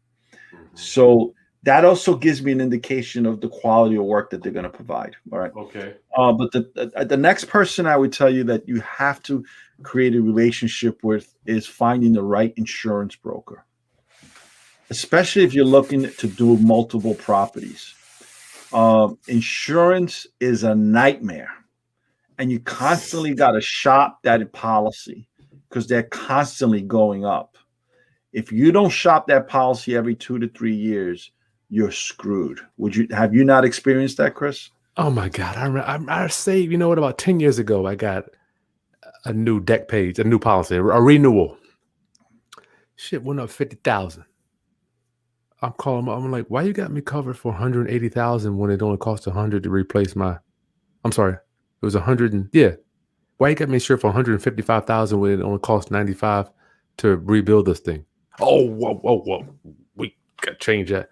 So that also gives me an indication of the quality of work that they're going to provide. All right. Okay. But the next person I would tell you that you have to create a relationship with is finding the right insurance broker, especially if you're looking to do multiple properties. Insurance is a nightmare, and you constantly got to shop that policy because they're constantly going up. If you don't shop that policy every 2 to 3 years, you're screwed. Have you not experienced that, Kris? Oh my God. I saved, you know what, about 10 years ago, I got a new deck page, a new policy, a renewal. Shit went up 50,000. I'm calling. I'm like, why you got me covered for 180,000 when it only cost 100 to replace my? I'm sorry, it was 100 and yeah. Why you got me insured for 155,000 when it only cost 95 to rebuild this thing? Oh, whoa! We got to change that.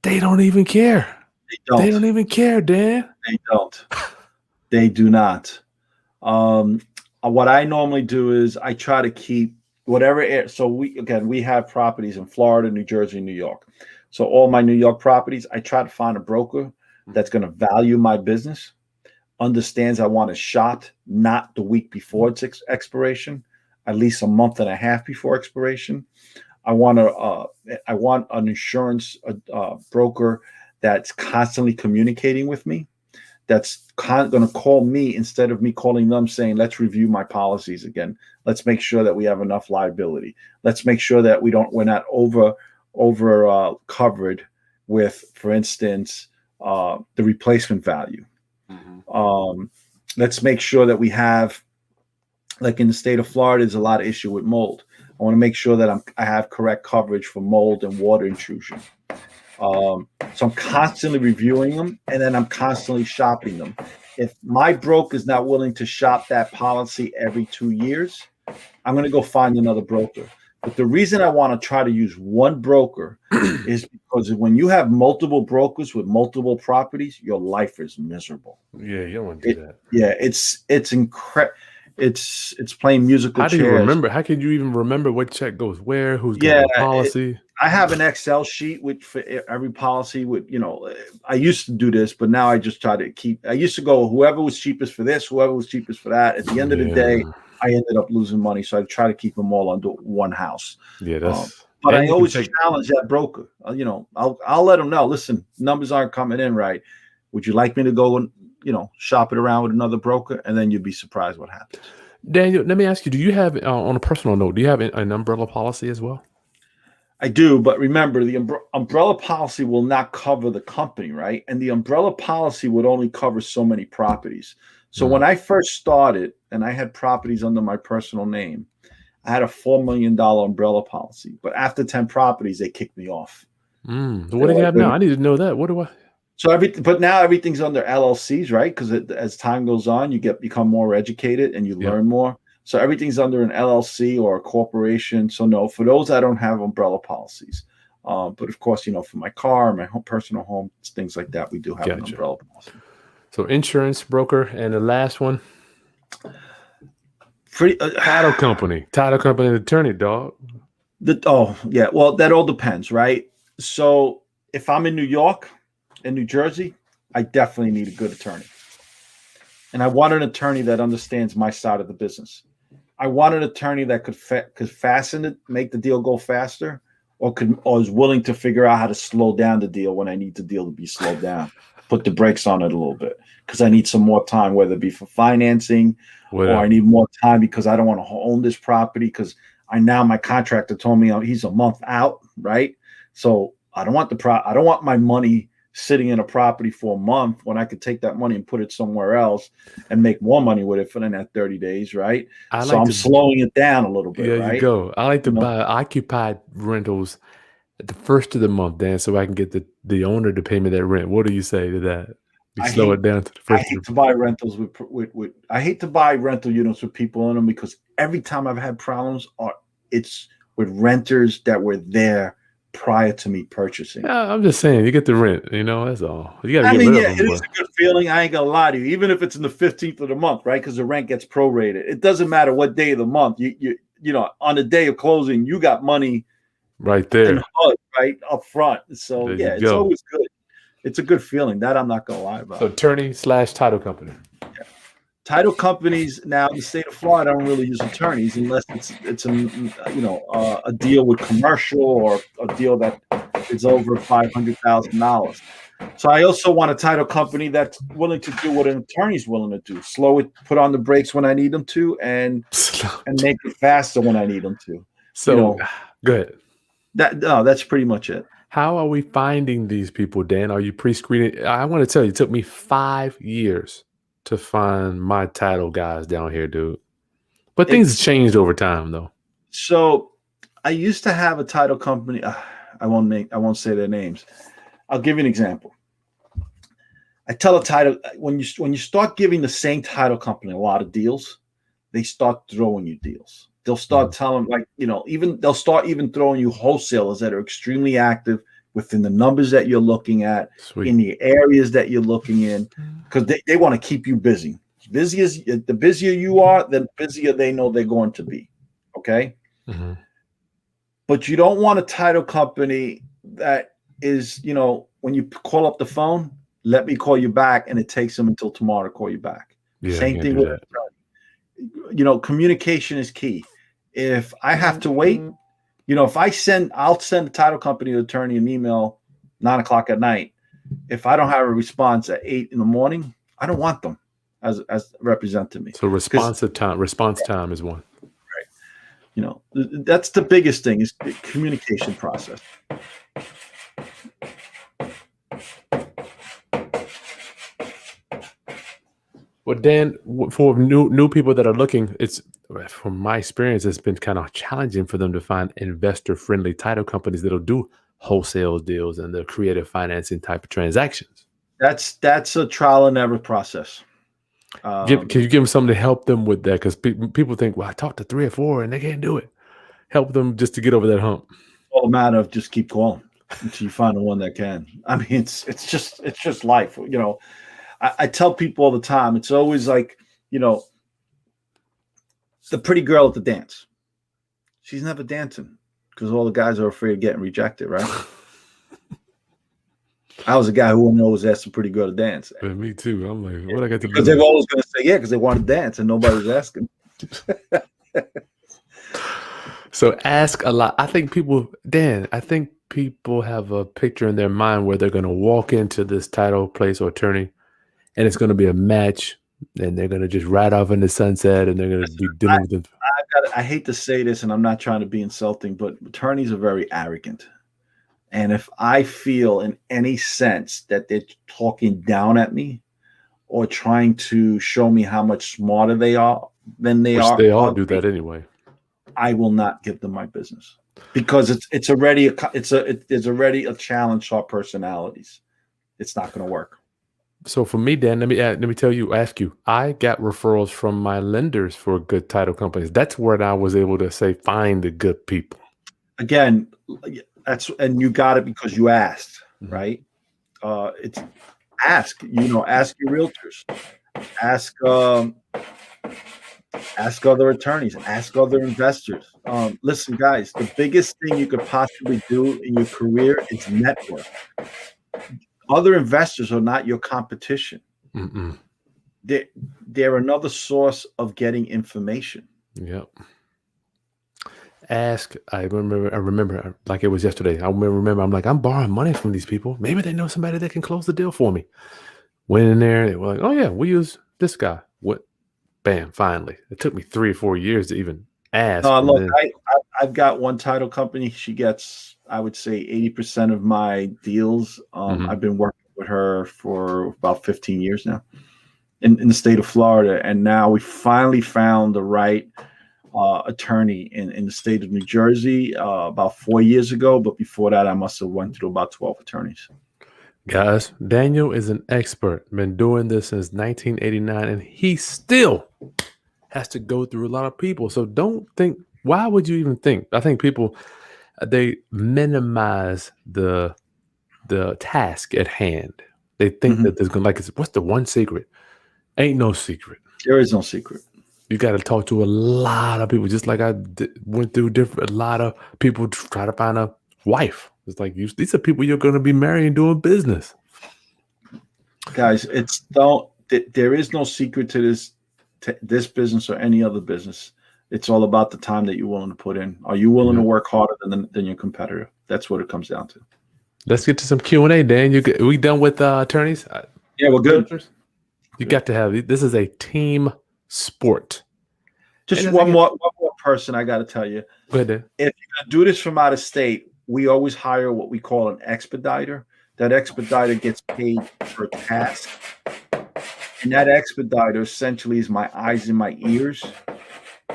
They don't even care. They don't even care, Dan. They don't. They do not. What I normally do is I try to keep whatever. So we have properties in Florida, New Jersey, New York. So all my New York properties, I try to find a broker that's going to value my business, understands I want to shop not the week before its expiration, at least a month and a half before expiration. I want an insurance broker that's constantly communicating with me, that's going to call me instead of me calling them saying, let's review my policies again. Let's make sure that we have enough liability. Let's make sure that we're not over covered with, for instance, the replacement value. Mm-hmm. Let's make sure that we have, like in the state of Florida, there's a lot of issue with mold. I want to make sure that I have correct coverage for mold and water intrusion. So I'm constantly reviewing them, and then I'm constantly shopping them. If my broker is not willing to shop that policy every 2 years, I'm going to go find another broker. But the reason I want to try to use one broker is because when you have multiple brokers with multiple properties, your life is miserable. Yeah, you don't want to do that. Yeah, it's incredible. It's playing musical chairs. How do you remember? How can you even remember what check goes where? Who's got the policy? I have an Excel sheet for every policy. I used to do this, but now I just try to keep. I used to go whoever was cheapest for this, whoever was cheapest for that. At the end of the day, I ended up losing money, so I try to keep them all under one house. Yeah, that's. But I always challenge that broker. I'll let them know. Listen, numbers aren't coming in right. Would you like me to go and shop it around with another broker? And then you'd be surprised what happens. Daniel, let me ask you: do you have, on a personal note, do you have an umbrella policy as well? I do, but remember, the umbrella policy will not cover the company, right? And the umbrella policy would only cover so many properties. So when I first started and I had properties under my personal name, I had a $4 million umbrella policy. But after 10 properties, they kicked me off. So what do you have now? I need to know that. What do I? So but now everything's under LLCs, right? Because as time goes on, you become more educated and you learn more. So everything's under an LLC or a corporation. So no, for those, I don't have umbrella policies. But of course, for my car, my personal home, things like that, we do have an umbrella policy. So insurance broker, and the last one, title company and attorney, dog. Well, that all depends, right? So if I'm in New York and New Jersey, I definitely need a good attorney. And I want an attorney that understands my side of the business. I want an attorney that could fasten it, make the deal go faster, or is willing to figure out how to slow down the deal when I need the deal to be slowed down, put the brakes on it a little bit because I need some more time, whether it be for financing or I need more time because I don't want to own this property because my contractor told me he's a month out, right? So I don't want my money sitting in a property for a month when I could take that money and put it somewhere else and make more money with it for the next 30 days, right? I'm slowing it down a little bit, right? You go. I like to buy occupied rentals at the first of the month, Dan, so I can get the owner to pay me that rent. What do you say to that? Slow it down to the first. I hate to buy rentals I hate to buy rental units with people in them because every time I've had problems, it's with renters that were there prior to me purchasing. Yeah, I'm just saying, you get the rent, that's all. You got to get rid of them. It is a good feeling. I ain't gonna lie to you, even if it's in the 15th of the month, right? Because the rent gets prorated. It doesn't matter what day of the month. You on the day of closing, you got money right there, right up front. So it's always good. It's a good feeling. That I'm not gonna lie about. So attorney / title company. Yeah. Title companies now in the state of Florida don't really use attorneys unless it's a deal with commercial or a deal that is over $500,000. So I also want a title company that's willing to do what an attorney's willing to do: slow it, put on the brakes when I need them to, and make it faster when I need them to. So, good. That's pretty much it. How are we finding these people, Dan? Are you pre-screening? I want to tell you, it took me 5 years to find my title guys down here, dude. But things changed over time, though. So I used to have a title company. I won't say their names. I'll give you an example. I tell a title when you start giving the same title company a lot of deals, they start throwing you deals. They'll start telling, they'll start even throwing you wholesalers that are extremely active within the numbers that you're looking at, in the areas that you're looking in, because they want to keep you busy. The busier you are, the busier they know they're going to be. Okay. Mm-hmm. But you don't want a title company that is, when you call up the phone, let me call you back, and it takes them until tomorrow to call you back. Yeah, Same thing with communication is key. If I have to wait, I'll send the title company or attorney an email 9:00 at night. If I don't have a response at 8 a.m, I don't want them as representing me. So response time is one. Right. That's the biggest thing, is the communication process. Well, Dan, for new people that are looking, from my experience, it's been kind of challenging for them to find investor-friendly title companies that'll do wholesale deals and the creative financing type of transactions. That's a trial and error process. Can you give them something to help them with that? Because people think, well, I talked to 3 or 4 and they can't do it. Help them just to get over that hump. All a matter of just keep calling until you find the one that can. I mean, it's just life. I tell people all the time, it's always like, the pretty girl at the dance. She's never dancing because all the guys are afraid of getting rejected, right? I was a guy who wouldn't always ask a pretty girl to dance. But me too. I'm like, what I got to do? Because they're always going to say, yeah, because they want to dance and nobody was asking. So ask a lot. I think people have a picture in their mind where they're going to walk into this title place or attorney, and it's going to be a match, and they're going to just ride off in the sunset, and they're going to be dealing with them. I hate to say this, and I'm not trying to be insulting, but attorneys are very arrogant. And if I feel in any sense that they're talking down at me or trying to show me how much smarter they are than they are, they all do that anyway. I will not give them my business because there's already a challenge to our personalities. It's not going to work. So for me, Dan, let me ask you, I got referrals from my lenders for good title companies. That's where I was able to say, find the good people. Again, and you got it because you asked, right? It's ask your realtors, ask other attorneys, ask other investors. Listen, guys, the biggest thing you could possibly do in your career is network. Other investors are not your competition. Mm-mm. They're another source of getting information. Yep. I remember like it was yesterday. I remember I'm like, I'm borrowing money from these people. Maybe they know somebody that can close the deal for me. Went in there, they were like, oh yeah, we use this guy. What? Bam, finally. It took me 3 or 4 years to even ask. Look, I've got one title company. She gets, I would say, 80% of my deals. I've been working with her for about 15 years now in the state of Florida. And now we finally found the right attorney in the state of New Jersey about 4 years ago. But before that, I must have went through about 12 attorneys. Guys, Daniel is an expert. Been doing this since 1989, and he still has to go through a lot of people. So don't think, why would you even think? I think people, they minimize the task at hand. They think that there's going to, what's the one secret? Ain't no secret. There is no secret. You got to talk to a lot of people, just like I went through a lot of people to try to find a wife. It's like, these are people you're going to be marrying, doing business. Guys, there is no secret to this. this business or any other business, it's all about the time that you're willing to put in. Are you willing to work harder than your competitor? That's what it comes down to. Let's get to some Q&A, Dan. We done with attorneys? Yeah, we're good. Realtors? You got to have, this is a team sport. Just one more person I got to tell you. Go ahead, Dan. If you're going to do this from out of state, we always hire what we call an expediter. That expediter gets paid per task. And that expediter essentially is my eyes and my ears.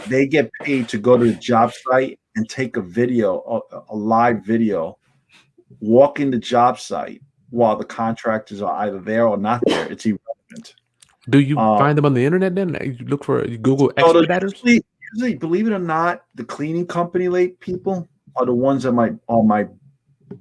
They get paid to go to the job site and take a video, a live video, walking the job site while the contractors are either there or not there. It's irrelevant. Do you find them on the internet then? You look for Google expediters? Usually, believe it or not, the cleaning company people are the ones that are my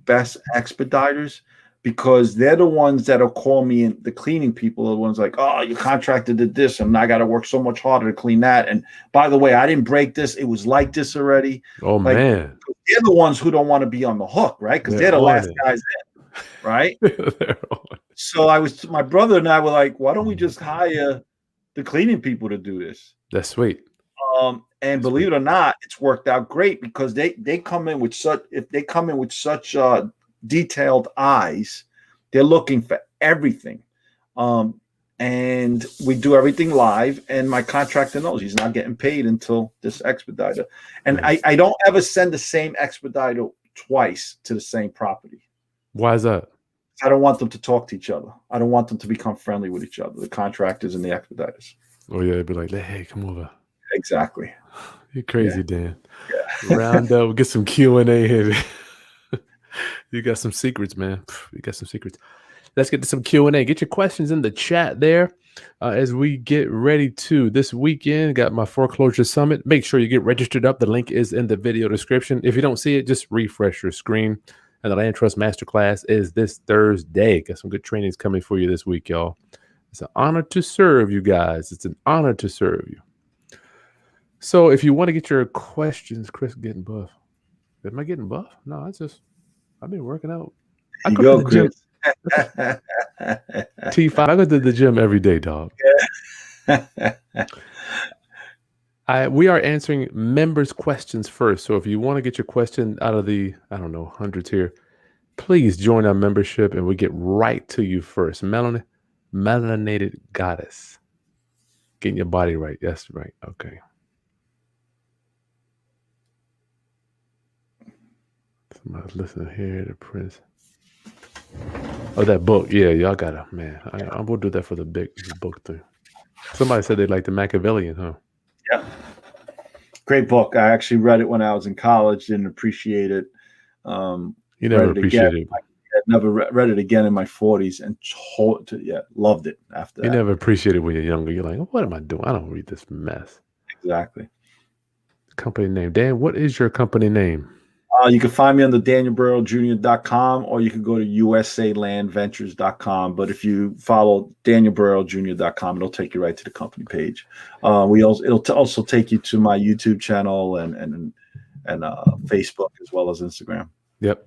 best expediters, because they're the ones that'll call me, and the cleaning people are the ones like, oh, your contractor did this and I got to work so much harder to clean that. And by the way, I didn't break this. It was like this already. Oh, like, man. They're the ones who don't want to be on the hook, right? Because they're the last guys in, right? So my brother and I were like, why don't we just hire the cleaning people to do this? That's sweet. And believe it or not, it's worked out great, because they come in with such detailed eyes. They're looking for everything. And we do everything live, and my contractor knows he's not getting paid until this expediter. And I don't ever send the same expediter twice to the same property. Why is that? I don't want them to talk to each other. I don't want them to become friendly with each other, the contractors and the expediters. Oh, yeah, they'd be like, hey, come over. Exactly. You're crazy, Dan. Yeah. Round up, get some Q&A here. You got some secrets, man. You got some secrets. Let's get to some Q&A. Get your questions in the chat there as we get ready to this weekend. Got my foreclosure summit. Make sure you get registered up. The link is in the video description. If you don't see it, just refresh your screen. And the Land Trust Masterclass is this Thursday. Got some good trainings coming for you this week, y'all. It's an honor to serve you guys. It's an honor to serve you. So if you want to get your questions, Kris getting buff. Am I getting buff? No, I've been working out. I go to the gym. T5. I go to the gym every day, dog. We are answering members' questions first. So if you want to get your question out of the, I don't know, hundreds here, please join our membership and we get right to you first. Melanated goddess. Getting your body right. That's right. Okay. Somebody's listening here to Prince. Oh, that book. Yeah, y'all got to, man. I will do that for the book thing. Somebody said they like the Machiavellian, huh? Yeah. Great book. I actually read it when I was in college. Didn't appreciate it. You never appreciated it. I never read it again in my 40s and loved it after that. You never appreciate it when you're younger. You're like, what am I doing? I don't read this mess. Exactly. Company name. Dan, what is your company name? You can find me on the DanielBorrero.com, or you can go to USALandVentures.com. But if you follow DanielBorrero.com, it'll take you right to the company page. It'll also take you to my YouTube channel and Facebook, as well as Instagram. Yep.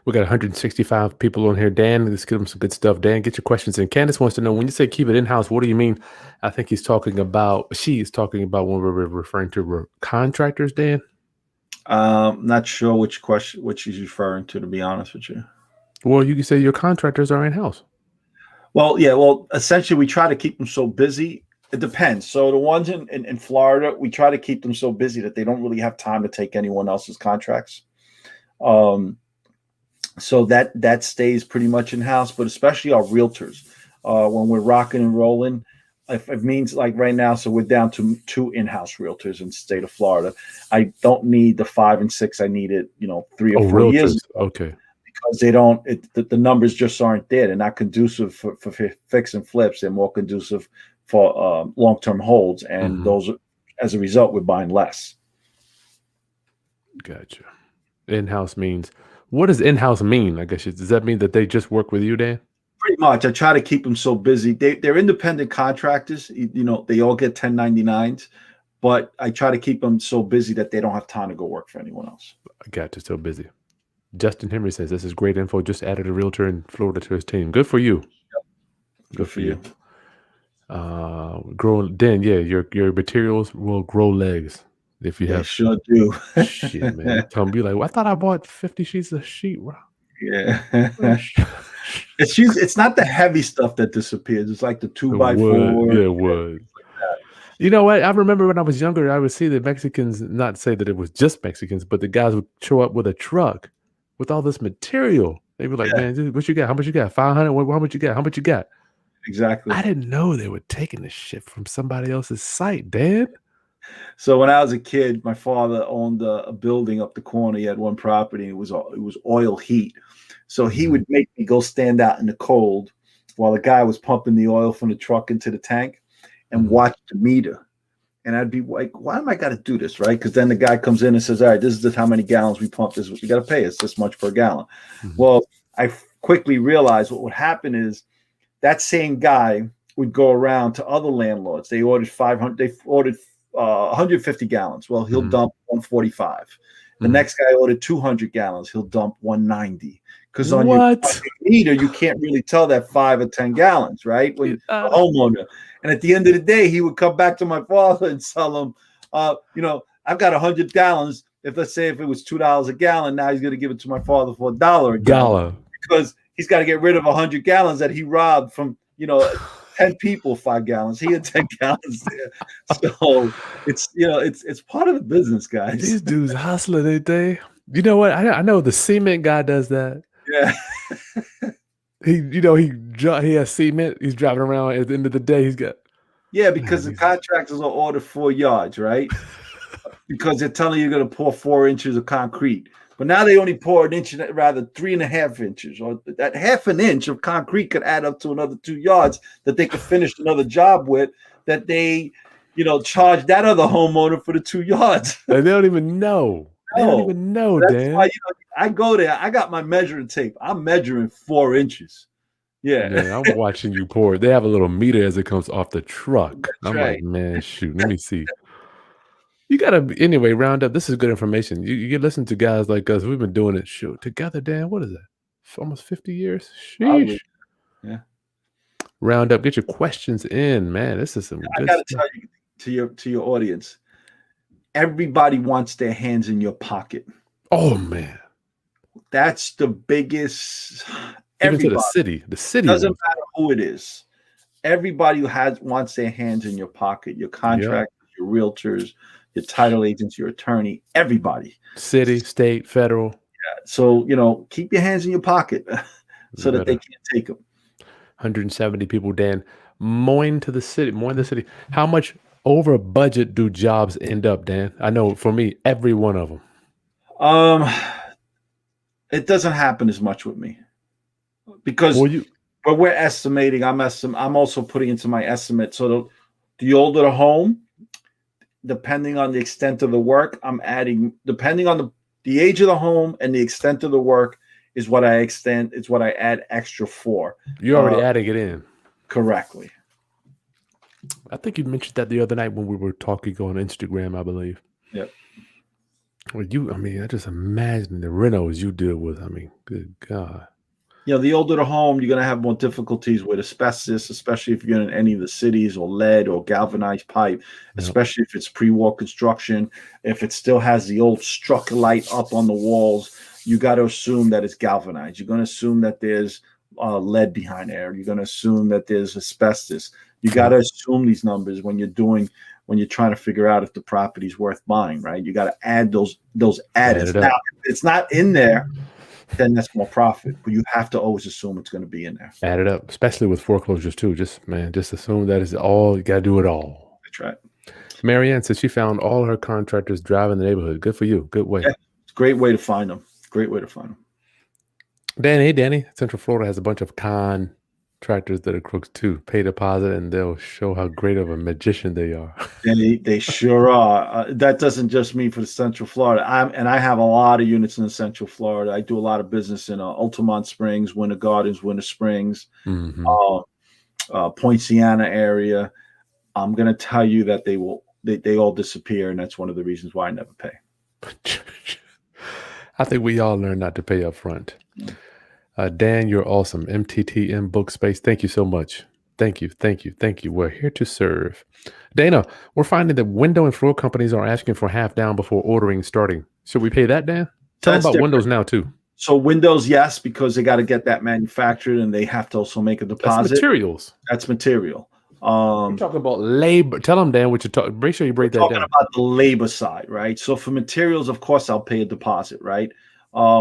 We got 165 people on here. Dan, let's give them some good stuff. Dan, get your questions in. Candace wants to know, when you say keep it in-house, what do you mean? I think she is talking about when we're referring to contractors, Dan. Not sure which he's referring to be honest with you. Well, you can say your contractors are in-house. Well, yeah. Well, essentially, we try to keep them so busy. It depends. So the ones in Florida, we try to keep them so busy that they don't really have time to take anyone else's contracts. So that stays pretty much in-house, but especially our realtors, when we're rocking and rolling, if it means like right now, so we're down to 2 in-house realtors in the state of Florida. I don't need the 5 and 6. I needed, 3 or 4 realtors. years ago. Okay. Because the numbers just aren't there. They're not conducive for fix and flips. They're more conducive for long-term holds. And those, as a result, we're buying less. Gotcha. In-house means, what does in-house mean? I guess, does that mean that they just work with you, Dan? Pretty much. I try to keep them so busy. They're independent contractors. They all get 1099s, but I try to keep them so busy that they don't have time to go work for anyone else. I got you. So busy. Justin Henry says, this is great info. Just added a realtor in Florida to his team. Good for you. Yep. Good for you. Grow then, yeah, your materials will grow legs if you They have sure do. shit, man. You come be like, well, I thought I bought 50 sheets of sheet rock. Yeah. Uh, It's not the heavy stuff that disappears. It's like the two The by wood, four. yeah, wood. You know what? I remember when I was younger, I would see the Mexicans, not say that it was just Mexicans, but the guys would show up with a truck with all this material. They'd be like, Yeah, man, dude, what you got? How much you got? 500? How much you got? How much you got? exactly. I didn't know they were taking the shit from somebody else's site, Dan. So when I was a kid, my father owned a building up the corner. He had one property. It was oil heat. So he Mhm, would make me go stand out in the cold while the guy was pumping the oil from the truck into the tank and mhm, watch the meter. And I'd be like, why am I got to do this? Right. Because then the guy comes in and says, all right, this is how many gallons we pump. This is what you got to pay. It's this much per gallon. mhm, Well, I quickly realized what would happen is that same guy would go around to other landlords. They ordered 500, they ordered 150 gallons. Well, he'll mhm, dump 145. The mhm. next guy ordered 200 gallons. He'll dump 190. Because on What? your meter, you can't really tell that 5 or 10 gallons, right? When Get out the of homeowner. And at the end of the day, he would come back to my father and tell him, I've got 100 gallons. If let's say if it was $2 a gallon, now he's going to give it to my father for $1 a gallon dollar. because he's got to get rid of 100 gallons that he robbed from 10 people 5 gallons. He had 10 gallons there. So it's part of the business, guys. These dudes hustling, ain't they? You know what? I know the cement guy does that. Yeah. He has cement. He's driving around. At the end of the day, he's got Yeah, man. because the contractors will order 4 yards, right? Because they're telling you you're going to pour 4 inches of concrete. But now they only pour an inch, rather 3.5 inches, or that half an inch of concrete could add up to another 2 yards that they could finish another job with. That they, charge that other homeowner for the 2 yards. And they don't even know. They don't No, even know, that's why Dan. I go there. I got my measuring tape. I'm measuring 4 inches. Yeah, Man, I'm watching you pour. They have a little meter as it comes off the truck. that's I'm like, right. man, shoot. Let me see. You gotta anyway. Round up. This is good information. You listen to guys like us. We've been doing it shoot together, Dan. What is that? Almost 50 years. Sheesh. Probably. Yeah. Round up. Get your questions in, man. This is some I good got to stuff. tell you to your audience. Everybody wants their hands in your pocket. Oh man. That's the biggest. Even to the Everybody, city. The city doesn't wants. matter who it is. Everybody who wants their hands in your pocket. Your Yep. contractors, your realtors, your title agents, your attorney. Everybody. City, state, federal. So keep your hands in your pocket You so that they better. can't take them. 170 people, Dan. Moin to the city. Moin the city. How much over budget do jobs end up, Dan? I know for me, every one of them. Um, it doesn't happen as much with me because Well, you. but we're estimating. I'm also putting into my estimate. So the older the home, depending on the extent of the work, I'm adding. Depending on the age of the home and the extent of the work is what I extend. It's what I add extra for. You're Uh, already adding it in. correctly. I think you mentioned that the other night when we were talking on Instagram, I believe. Yep. Well, I mean, I just imagine the renos you deal with. I mean, good God. The older the home, you're going to have more difficulties with asbestos, especially if you're in any of the cities, or lead or galvanized pipe, Yep. especially if it's pre-war construction. If it still has the old struck light up on the walls, you got to assume that it's galvanized. You're going to assume that there's lead behind there. You're going to assume that there's asbestos. You got to Yep. assume these numbers when you're trying to figure out if the property's worth buying, right? You got to add those Add additives. it Now, up. if it's not in there, then that's more profit. But you have to always assume it's going to be in there. Add it up, especially with foreclosures too. Just assume that is all. You got to do it all. That's right. Marianne says she found all her contractors driving the neighborhood. Good for you. Good way. Yeah, it's a great way to find them. Great way to find them. Hey, Danny. Central Florida has a bunch of contractors that are crooks too. Pay deposit and they'll show how great of a magician they are. And they sure are. That doesn't just mean for the Central Florida. I have a lot of units in the Central Florida. I do a lot of business in Altamont Springs, Winter Gardens, Winter Springs, Hmm. Point Siena area. I'm going to tell you that they all disappear, and that's one of the reasons why I never pay. I think we all learn not to pay up front. Dan, you're awesome. MTTM Book Space. Thank you so much. Thank you. Thank you. Thank you. We're here to serve. Dana, we're finding that window and floor companies are asking for half down before ordering starting. Should we pay that, Dan? Tell them That's about different. windows now, too. So Windows, yes, because they got to get that manufactured and they have to also make a That's deposit. materials. That's material. We're talking about labor. Tell them, Dan, what you're talking. Make sure you break that Talking down. about the labor side, right? So for materials, of course, I'll pay a deposit, right?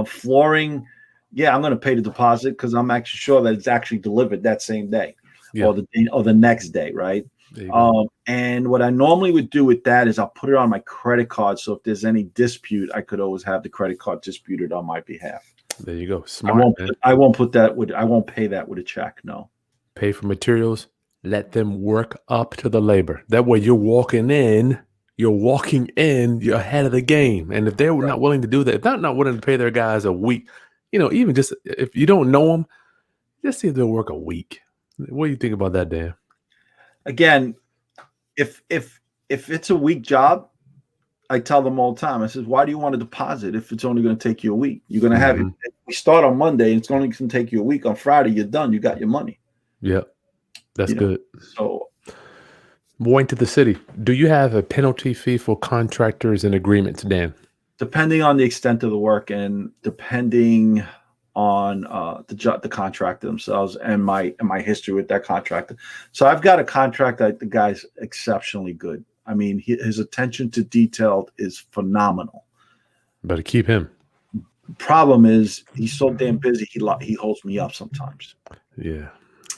Flooring, yeah, I'm going to pay the deposit because I'm actually sure that it's actually delivered that same day Yeah. or the next day, right? There you go. And what I normally would do with that is I'll put it on my credit card. So if there's any dispute, I could always have the credit card disputed on my behalf. There you go. Smart, man. I won't pay that with a check. No. Pay for materials. Let them work up to the labor. That way you're walking in, you're ahead of the game. And if they're not willing to do that, if they're not willing to pay their guys a week, even just if you don't know them, just see if they'll work a week. What do you think about that, Dan? Again, if it's a week job, I tell them all the time. I says, why do you want to deposit if it's only going to take you a week? You're going to have it. We start on Monday, and it's only going to take you a week. On Friday, you're done. You got your money. Yeah, that's good. So, going to the city. Do you have a penalty fee for contractors and agreements, Dan? Depending on the extent of the work and depending on the contractor themselves and my history with that contractor. So I've got a contractor. The guy's exceptionally good. I mean, his attention to detail is phenomenal. Better keep him. Problem is, he's so damn busy. He holds me up sometimes. Yeah,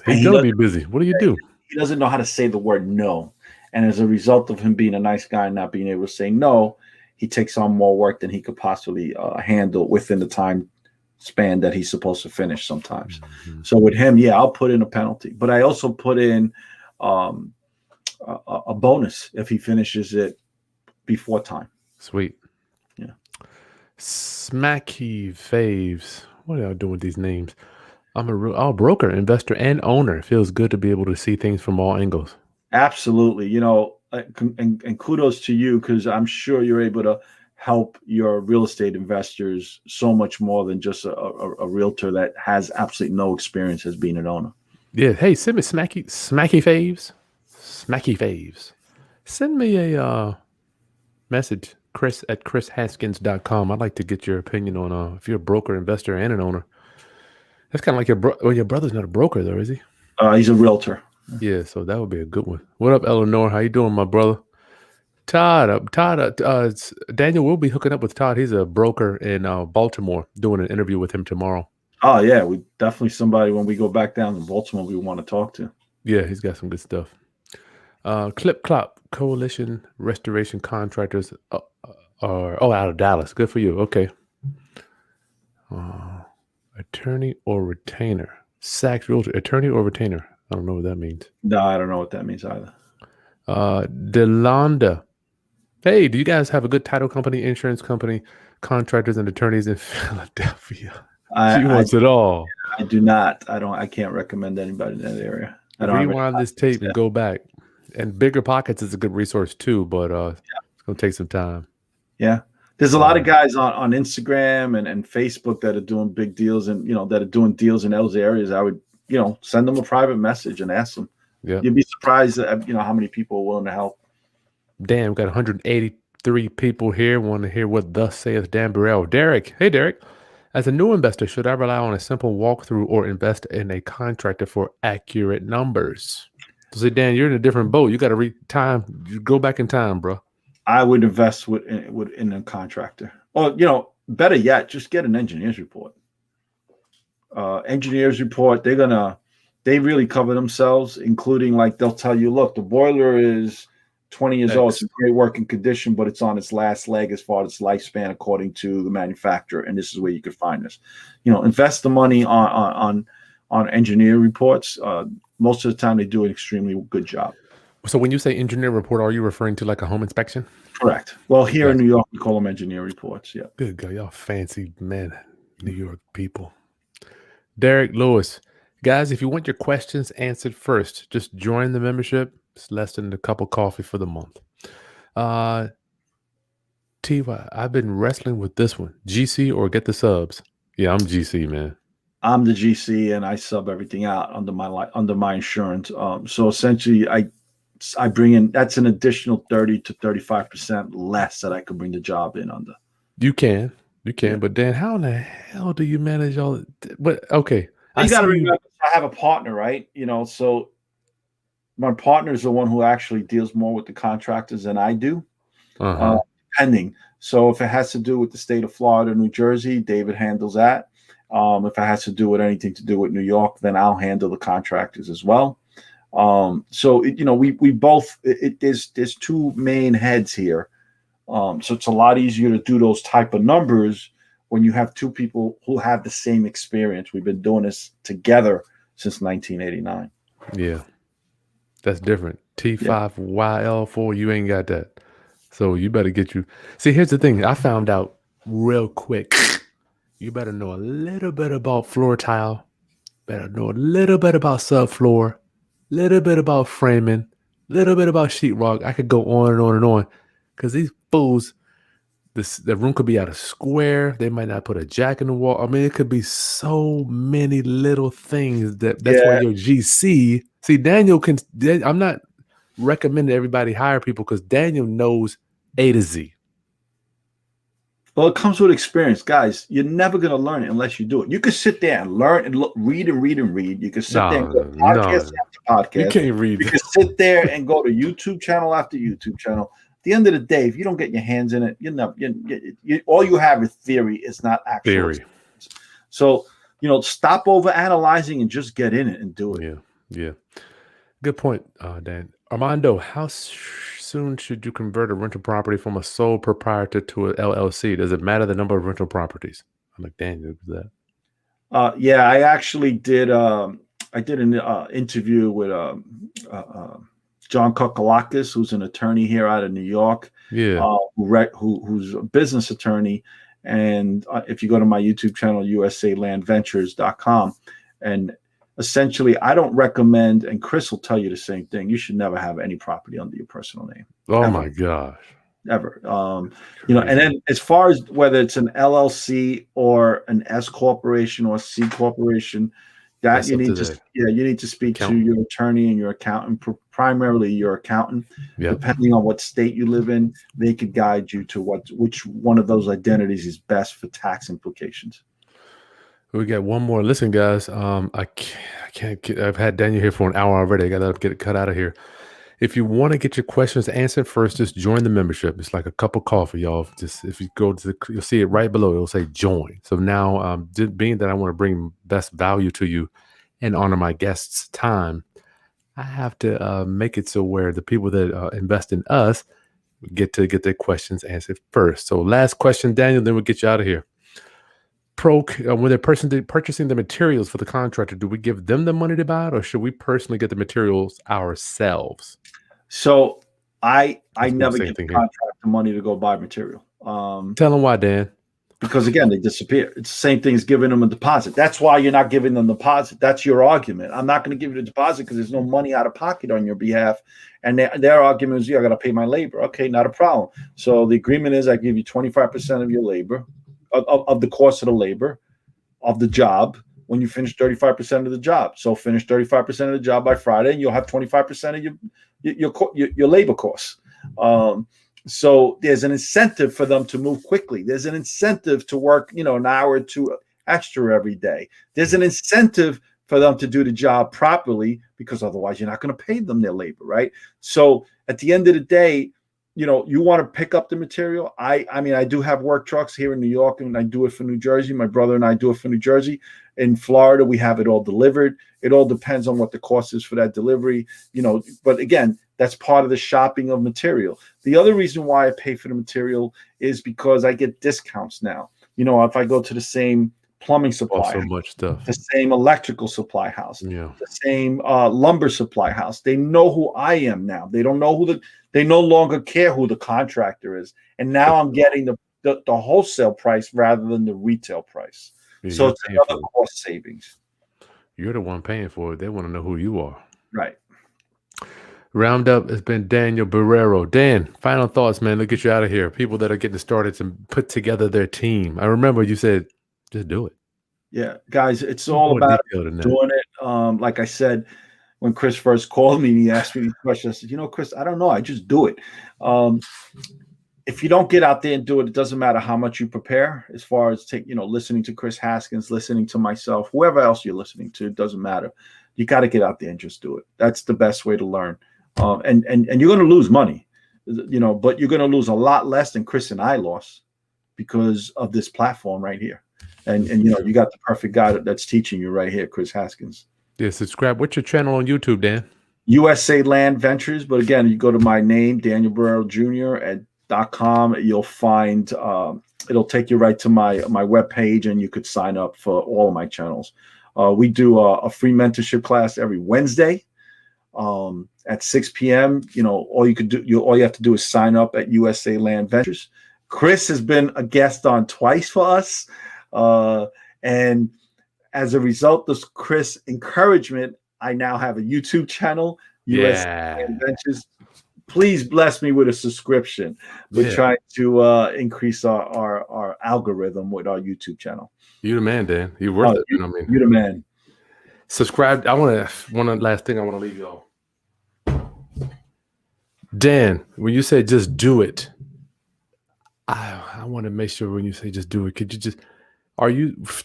he's gonna be busy. What do you do? He doesn't know how to say the word no, and as a result of him being a nice guy and not being able to say no, he takes on more work than he could possibly handle within the time span that he's supposed to finish. Sometimes, so with him, yeah, I'll put in a penalty, but I also put in a bonus if he finishes it before time. Sweet. Yeah. Smacky faves. What are y'all doing with these names? I'm a broker, investor, and owner. It feels good to be able to see things from all angles. Absolutely. And kudos to you, because I'm sure you're able to help your real estate investors so much more than just a realtor that has absolutely no experience as being an owner. Yeah. Hey, send me smacky faves. Smacky faves. Send me a message, kris at krishaskins.com. I'd like to get your opinion on if you're a broker, investor, and an owner. That's kind of like your brother's not a broker, though, is he? He's a realtor. Yeah, so that would be a good one. What up, Eleanor? How you doing, my brother? Todd, Daniel will be hooking up with Todd. He's a broker in Baltimore, doing an interview with him tomorrow. Oh, yeah. We definitely somebody when we go back down to Baltimore we want to talk to. Yeah, he's got some good stuff. Clip Clop, Coalition Restoration Contractors out of Dallas. Good for you. Okay. Attorney or retainer. Sachs Realtor, attorney or retainer. I don't know what that means. No, I don't know what that means either. Delonda. Hey, do you guys have a good title company, insurance company, contractors, and attorneys in Philadelphia? She wants it all. I do not. I can't recommend anybody in that area. Rewind this tape and go back. And Bigger Pockets is a good resource too, but it's going to take some time. Yeah. There's a lot of guys on Instagram and Facebook that are doing big deals and, that are doing deals in those areas. I would, send them a private message and ask them. Yeah. You'd be surprised at, how many people are willing to help. Damn, got 183 people here want to hear what thus saith Dan Borrero. Derek. Hey, Derek. As a new investor, should I rely on a simple walkthrough or invest in a contractor for accurate numbers? So say, Dan, you're in a different boat. You got to you go back in time, bro. I would invest in a contractor. Or, better yet, just get an engineer's report. Engineer's report, they really cover themselves, including they'll tell you, look, the boiler is 20 years old. It's in great working condition, but it's on its last leg as far as its lifespan, according to the manufacturer. And this is where you could find this. Invest the money on engineer reports. Most of the time, they do an extremely good job. So when you say engineer report, are you referring to like a home inspection? Correct. Well, here in New York, we call them engineer reports. Yeah. Good God, y'all fancy men, New York people. Derek Lewis. Guys, if you want your questions answered first, just join the membership. It's less than a cup of coffee for the month. TY, I've been wrestling with this one. GC or get the subs? Yeah, I'm GC, man. I'm the GC and I sub everything out under my insurance. So essentially, I bring in, that's an additional 30 to 35% less that I could bring the job in under. You can, Yeah. but Dan, how in the hell do you manage all? But okay, I You got see to you. remember, I have a partner, right? So my partner is the one who actually deals more with the contractors than I do, Uh uh, huh. depending. So if it has to do with the state of Florida, New Jersey, David handles that. If it has to do with anything to do with New York, then I'll handle the contractors as well. So we both, there's two main heads here. So it's a lot easier to do those type of numbers when you have two people who have the same experience. We've been doing this together since 1989. Yeah, that's different. Yeah. T5YL4, you ain't got that. So you better get you. See, here's the thing. I found out real quick. You better know a little bit about floor tile. Better know a little bit about subfloor. Little bit about framing. Little bit about sheetrock. I could go on and on and on. Because these fools, the room could be out of square. They might not put a jack in the wall. I mean, it could be so many little things that's why Yeah. your GC. See, Daniel can. I'm not recommending everybody hire people because Daniel knows A to Z. Well, it comes with experience, guys. You're never going to learn it unless you do it. You can sit there and learn and look, read and read and read. You can sit there and go podcast No, after you podcast. can't read. You can sit there and go to YouTube channel after YouTube channel. At the end of the day, if you don't get your hands in it, all you have is theory. It's not actual Theory. experience. So, stop over analyzing and just get in it and do it. Yeah, yeah. Good point, Dan. Armando, how soon should you convert a rental property from a sole proprietor to an LLC? Does it matter the number of rental properties? I'm like, Daniel, that. Yeah, I actually did. I did an interview with John Kokolakis, who's an attorney here out of New York, Yeah. who's a business attorney. And if you go to my YouTube channel, usalandventures.com, and essentially, I don't recommend, and Kris will tell you the same thing, you should never have any property under your personal name. Oh ever. my gosh. Ever. And then as far as whether it's an LLC or an S corporation or C corporation, that you need to speak to your attorney and your accountant, primarily your accountant. Yep. Depending on what state you live in, they could guide you to which one of those identities is best for tax implications. We got one more. Listen, guys, I can't get, I've had Daniel here for an hour already. I gotta get it cut out of here. If you want to get your questions answered first, just join the membership. It's like a cup of coffee, y'all. Just if you go to you'll see it right below. It'll say join. So now, being that I want to bring best value to you and honor my guests' time, I have to make it so where the people that invest in us get to get their questions answered first. So last question, Daniel, then we'll get you out of here. When they're purchasing the materials for the contractor, do we give them the money to buy it, or should we personally get the materials ourselves? So I never give the contractor money to go buy material. Tell them why, Dan. Because again, they disappear. It's the same thing as giving them a deposit. That's why you're not giving them the deposit. That's your argument. I'm not going to give you the deposit because there's no money out of pocket on your behalf. And their argument is, I got to pay my labor. Okay, not a problem. So the agreement is I give you 25% of your labor, of the cost of the labor, of the job, when you finish 35% of the job. So finish 35% of the job by Friday, and you'll have 25% of your labor costs. So there's an incentive for them to move quickly. There's an incentive to work, an hour or two extra every day. There's an incentive for them to do the job properly, because otherwise you're not going to pay them their labor, right? So at the end of the day, you want to pick up the material. I mean, I do have work trucks here in New York, and I do it for New Jersey. My brother and I do it for New Jersey. In Florida, we have it all delivered. It all depends on what the cost is for that delivery, but again, that's part of the shopping of material. The other reason why I pay for the material is because I get discounts now. If I go to the same plumbing supply, so much stuff, the same electrical supply house, the same lumber supply house, they know who I am now. They don't know they no longer care who the contractor is. And now I'm getting the wholesale price rather than the retail price. So it's another cost savings. You're the one paying for it. They want to know who you are. Right. Roundup has been Daniel Borrero. Dan, final thoughts, man. Let's get you out of here. People that are getting started to put together their team. I remember you said, just do it. Yeah, guys, it's Much all more about detailed than that. doing it. Like I said, when Kris first called me and he asked me these questions, I said, Kris, I don't know. I just do it. Um, if you don't get out there and do it, it doesn't matter how much you prepare as far as listening to Kris Haskins, listening to myself, whoever else you're listening to, it doesn't matter. You got to get out there and just do it. That's the best way to learn. And you're going to lose money, but you're going to lose a lot less than Kris and I lost because of this platform right here. And you got the perfect guy that's teaching you right here, Kris Haskins. Yeah, subscribe. What's your channel on YouTube, Dan? USA Land Ventures. But again, you go to my name, Daniel Borrero Jr. at .com. You'll find it'll take you right to my webpage, and you could sign up for all of my channels. We do a free mentorship class every Wednesday at 6 p.m. All you have to do is sign up at USA Land Ventures. Kris has been a guest on twice for us. And as a result of Kris' encouragement, I now have a YouTube channel, US Adventures. Please bless me with a subscription. We're trying to increase our algorithm with our YouTube channel. You're the man, Dan. You're worth it. You're the man. Subscribe. One last thing I want to leave y'all. Dan, when you say just do it, I want to make sure when you say just do it, could you just,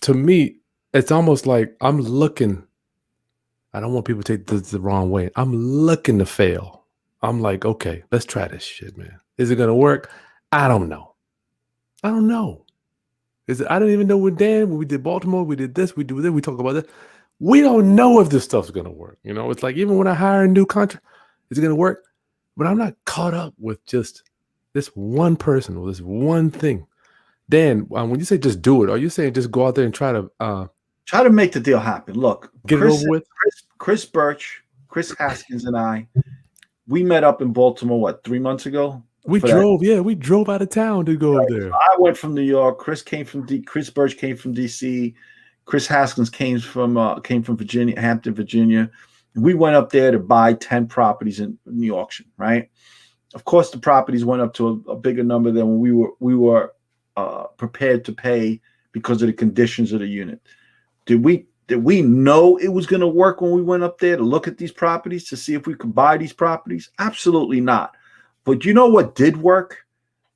to me, it's almost like I'm looking, I don't want people to take this the wrong way. I'm looking to fail. I'm like, okay, let's try this shit, man. Is it going to work? I don't know. I don't even know with Dan, when we did Baltimore, we did this, we do this, we talk about this. We don't know if this stuff's going to work. It's like, even when I hire a new contractor, is it going to work? But I'm not caught up with just this one person or this one thing. Dan, when you say just do it, are you saying just go out there and try to make the deal happen? Look, get it over with? Chris Birch, Kris Haskins, and I, we met up in Baltimore, 3 months ago? We drove out of town to go there. So I went from New York. Kris Birch came from DC. Kris Haskins came from Virginia, Hampton, Virginia. And we went up there to buy 10 properties in the auction, right? Of course, the properties went up to a bigger number than we were prepared to pay because of the conditions of the unit. Did we know it was going to work when we went up there to look at these properties to see if we could buy these properties? Absolutely not. But you know what did work?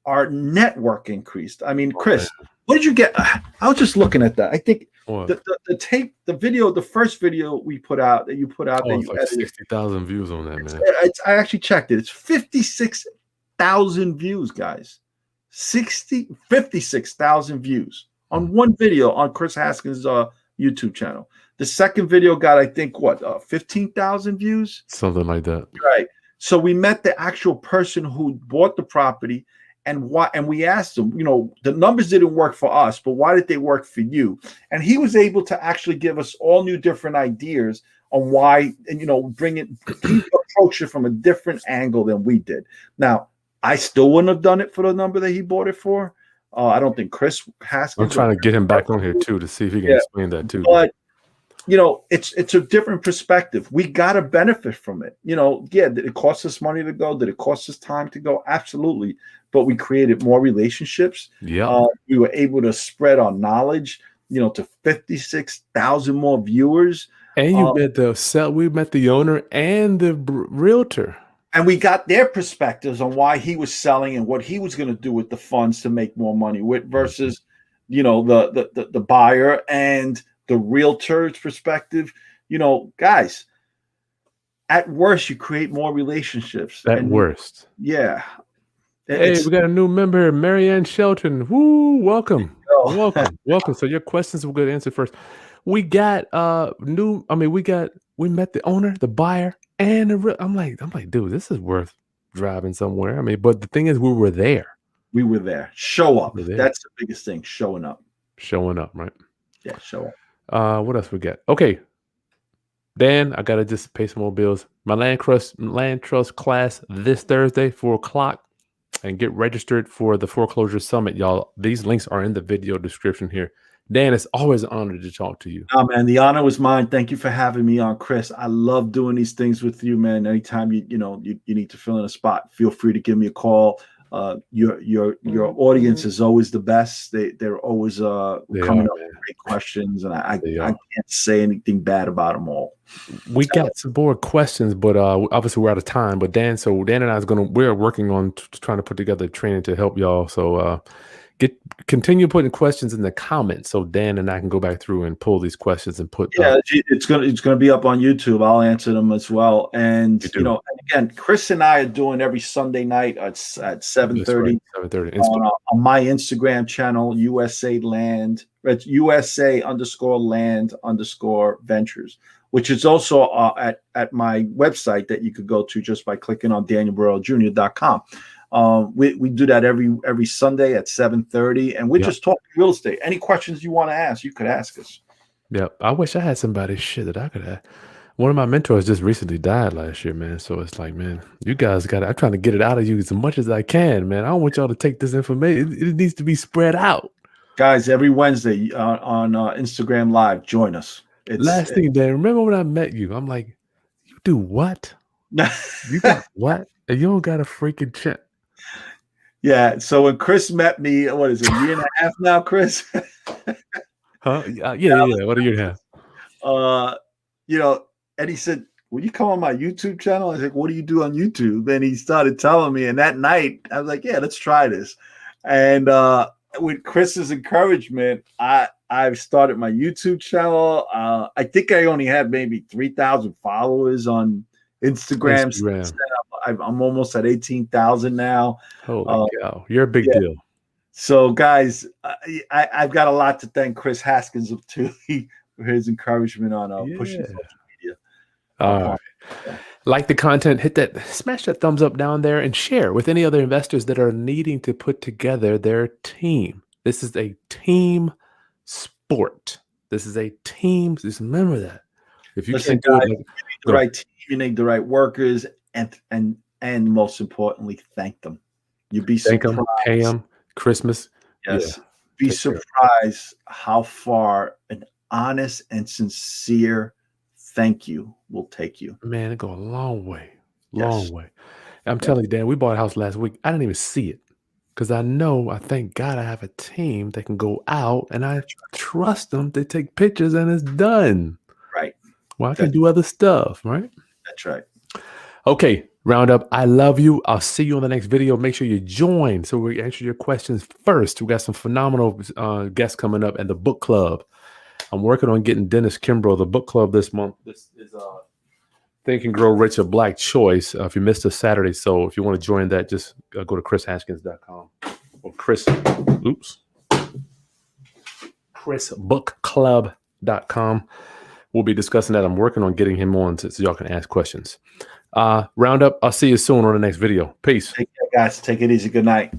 Our network increased. I mean, Kris, what did you get? I was just looking at that. I think the tape, the first video we put out that you put out, that you like 60,000 views on that, man. I actually checked it. It's 56,000 views, guys. 56,000 views on one video on Kris Haskins' YouTube channel. The second video got, I think, 15,000 views? Something like that. Right. So we met the actual person who bought the property, and we asked him, the numbers didn't work for us, but why did they work for you? And he was able to actually give us all new different ideas on why, and he approached it from a different angle than we did. Now, I still wouldn't have done it for the number that he bought it for. I don't think Kris Haskins. I'm trying to get him back on here too to see if he can explain that too. But it's a different perspective. We got to benefit from it. Did it cost us money to go? Did it cost us time to go? Absolutely. But we created more relationships. Yeah. We were able to spread our knowledge, to 56,000 more viewers. And we met the owner and the realtor. And we got their perspectives on why he was selling and what he was going to do with the funds to make more money with versus, the buyer and the realtor's perspective. Guys, at worst, you create more relationships. At worst. Yeah. Hey, we got a new member, Marianne Shelton. Woo, welcome. Welcome. So your questions we're going to answer first. We got we met the owner, the buyer, and I'm like, dude, this is worth driving somewhere. But the thing is, we were there. Show up. That's the biggest thing. Showing up, right? Yeah, show up. What else we got? Okay, Dan, I gotta just pay some more bills. My land trust class this Thursday, 4:00, and get registered for the foreclosure summit, y'all. These links are in the video description here. Dan, it's always an honor to talk to you. Oh, man, the honor was mine. Thank you for having me on, Kris. I love doing these things with you, man. Anytime you need to fill in a spot, feel free to give me a call. your audience is always the best. They're always They are, coming up man. with great questions, and They I are. can't say anything bad about them all. We got some more questions, but obviously we're out of time. But Dan and I we're working on trying to put together training to help y'all. So continue putting questions in the comments so Dan and I can go back through and pull these questions and put. Yeah, it's gonna be up on YouTube. I'll answer them as well. And You do. and again, Chris and I are doing every Sunday night at seven That's right. thirty 7:30. on my Instagram channel, USA Land. It's USA_land_ventures, which is also at my website that you could go to just by clicking on DanielBorrellJr.com. We do that every Sunday at 7:30, and we're just talking real estate. Any questions you want to ask, you could ask us. Yeah, I wish I had somebody that I could have. One of my mentors just recently died last year, man. So it's like, man, you guys got. I'm trying to get it out of you as much as I can, man. I don't want y'all to take this information. It needs to be spread out. Guys, every Wednesday on Instagram Live, join us. Last thing, Dan, remember when I met you? I'm like, you do what? You got what? And you don't got a freaking check. Yeah. So when Chris met me, what is it, a year and a half now, Chris? Huh? Yeah. What a year and a half. And he said, "Will you come on my YouTube channel?" I was like, "What do you do on YouTube?" And he started telling me. And that night, I was like, "Yeah, let's try this." And with Chris's encouragement, I've started my YouTube channel. I think I only had maybe 3,000 followers on Instagram. I'm almost at 18,000 now. Holy cow. You're a big deal. So, guys, I've got a lot to thank Kris Haskins too for his encouragement on pushing social media. All right. Like the content, smash that thumbs up down there and share with any other investors that are needing to put together their team. This is a team sport. This is a team. Just remember that. If you can't do it, you need the right team, you need the right workers, and most importantly, thank them. You'd be surprised. Pay them. Christmas. Yes. Yeah. Be surprised how far an honest and sincere thank you will take you. Man, it go a long way. Long way. I'm telling you, Dan, we bought a house last week. I didn't even see it because I thank God I have a team that can go out and I trust them to take pictures and it's done. Right. Well, I can do other stuff, right? That's right. Okay, Roundup, I love you. I'll see you on the next video. Make sure you join so we answer your questions first. We got some phenomenal guests coming up and the book club. I'm working on getting Dennis Kimbrough, the book club this month. This is Think and Grow Rich, a Black Choice. If you missed a Saturday, so if you want to join that, just go to krishaskins.com or chrisbookclub.com. We'll be discussing that. I'm working on getting him on so y'all can ask questions. Roundup, I'll see you soon on the next video. Peace. Take care, guys. Take it easy. Good night.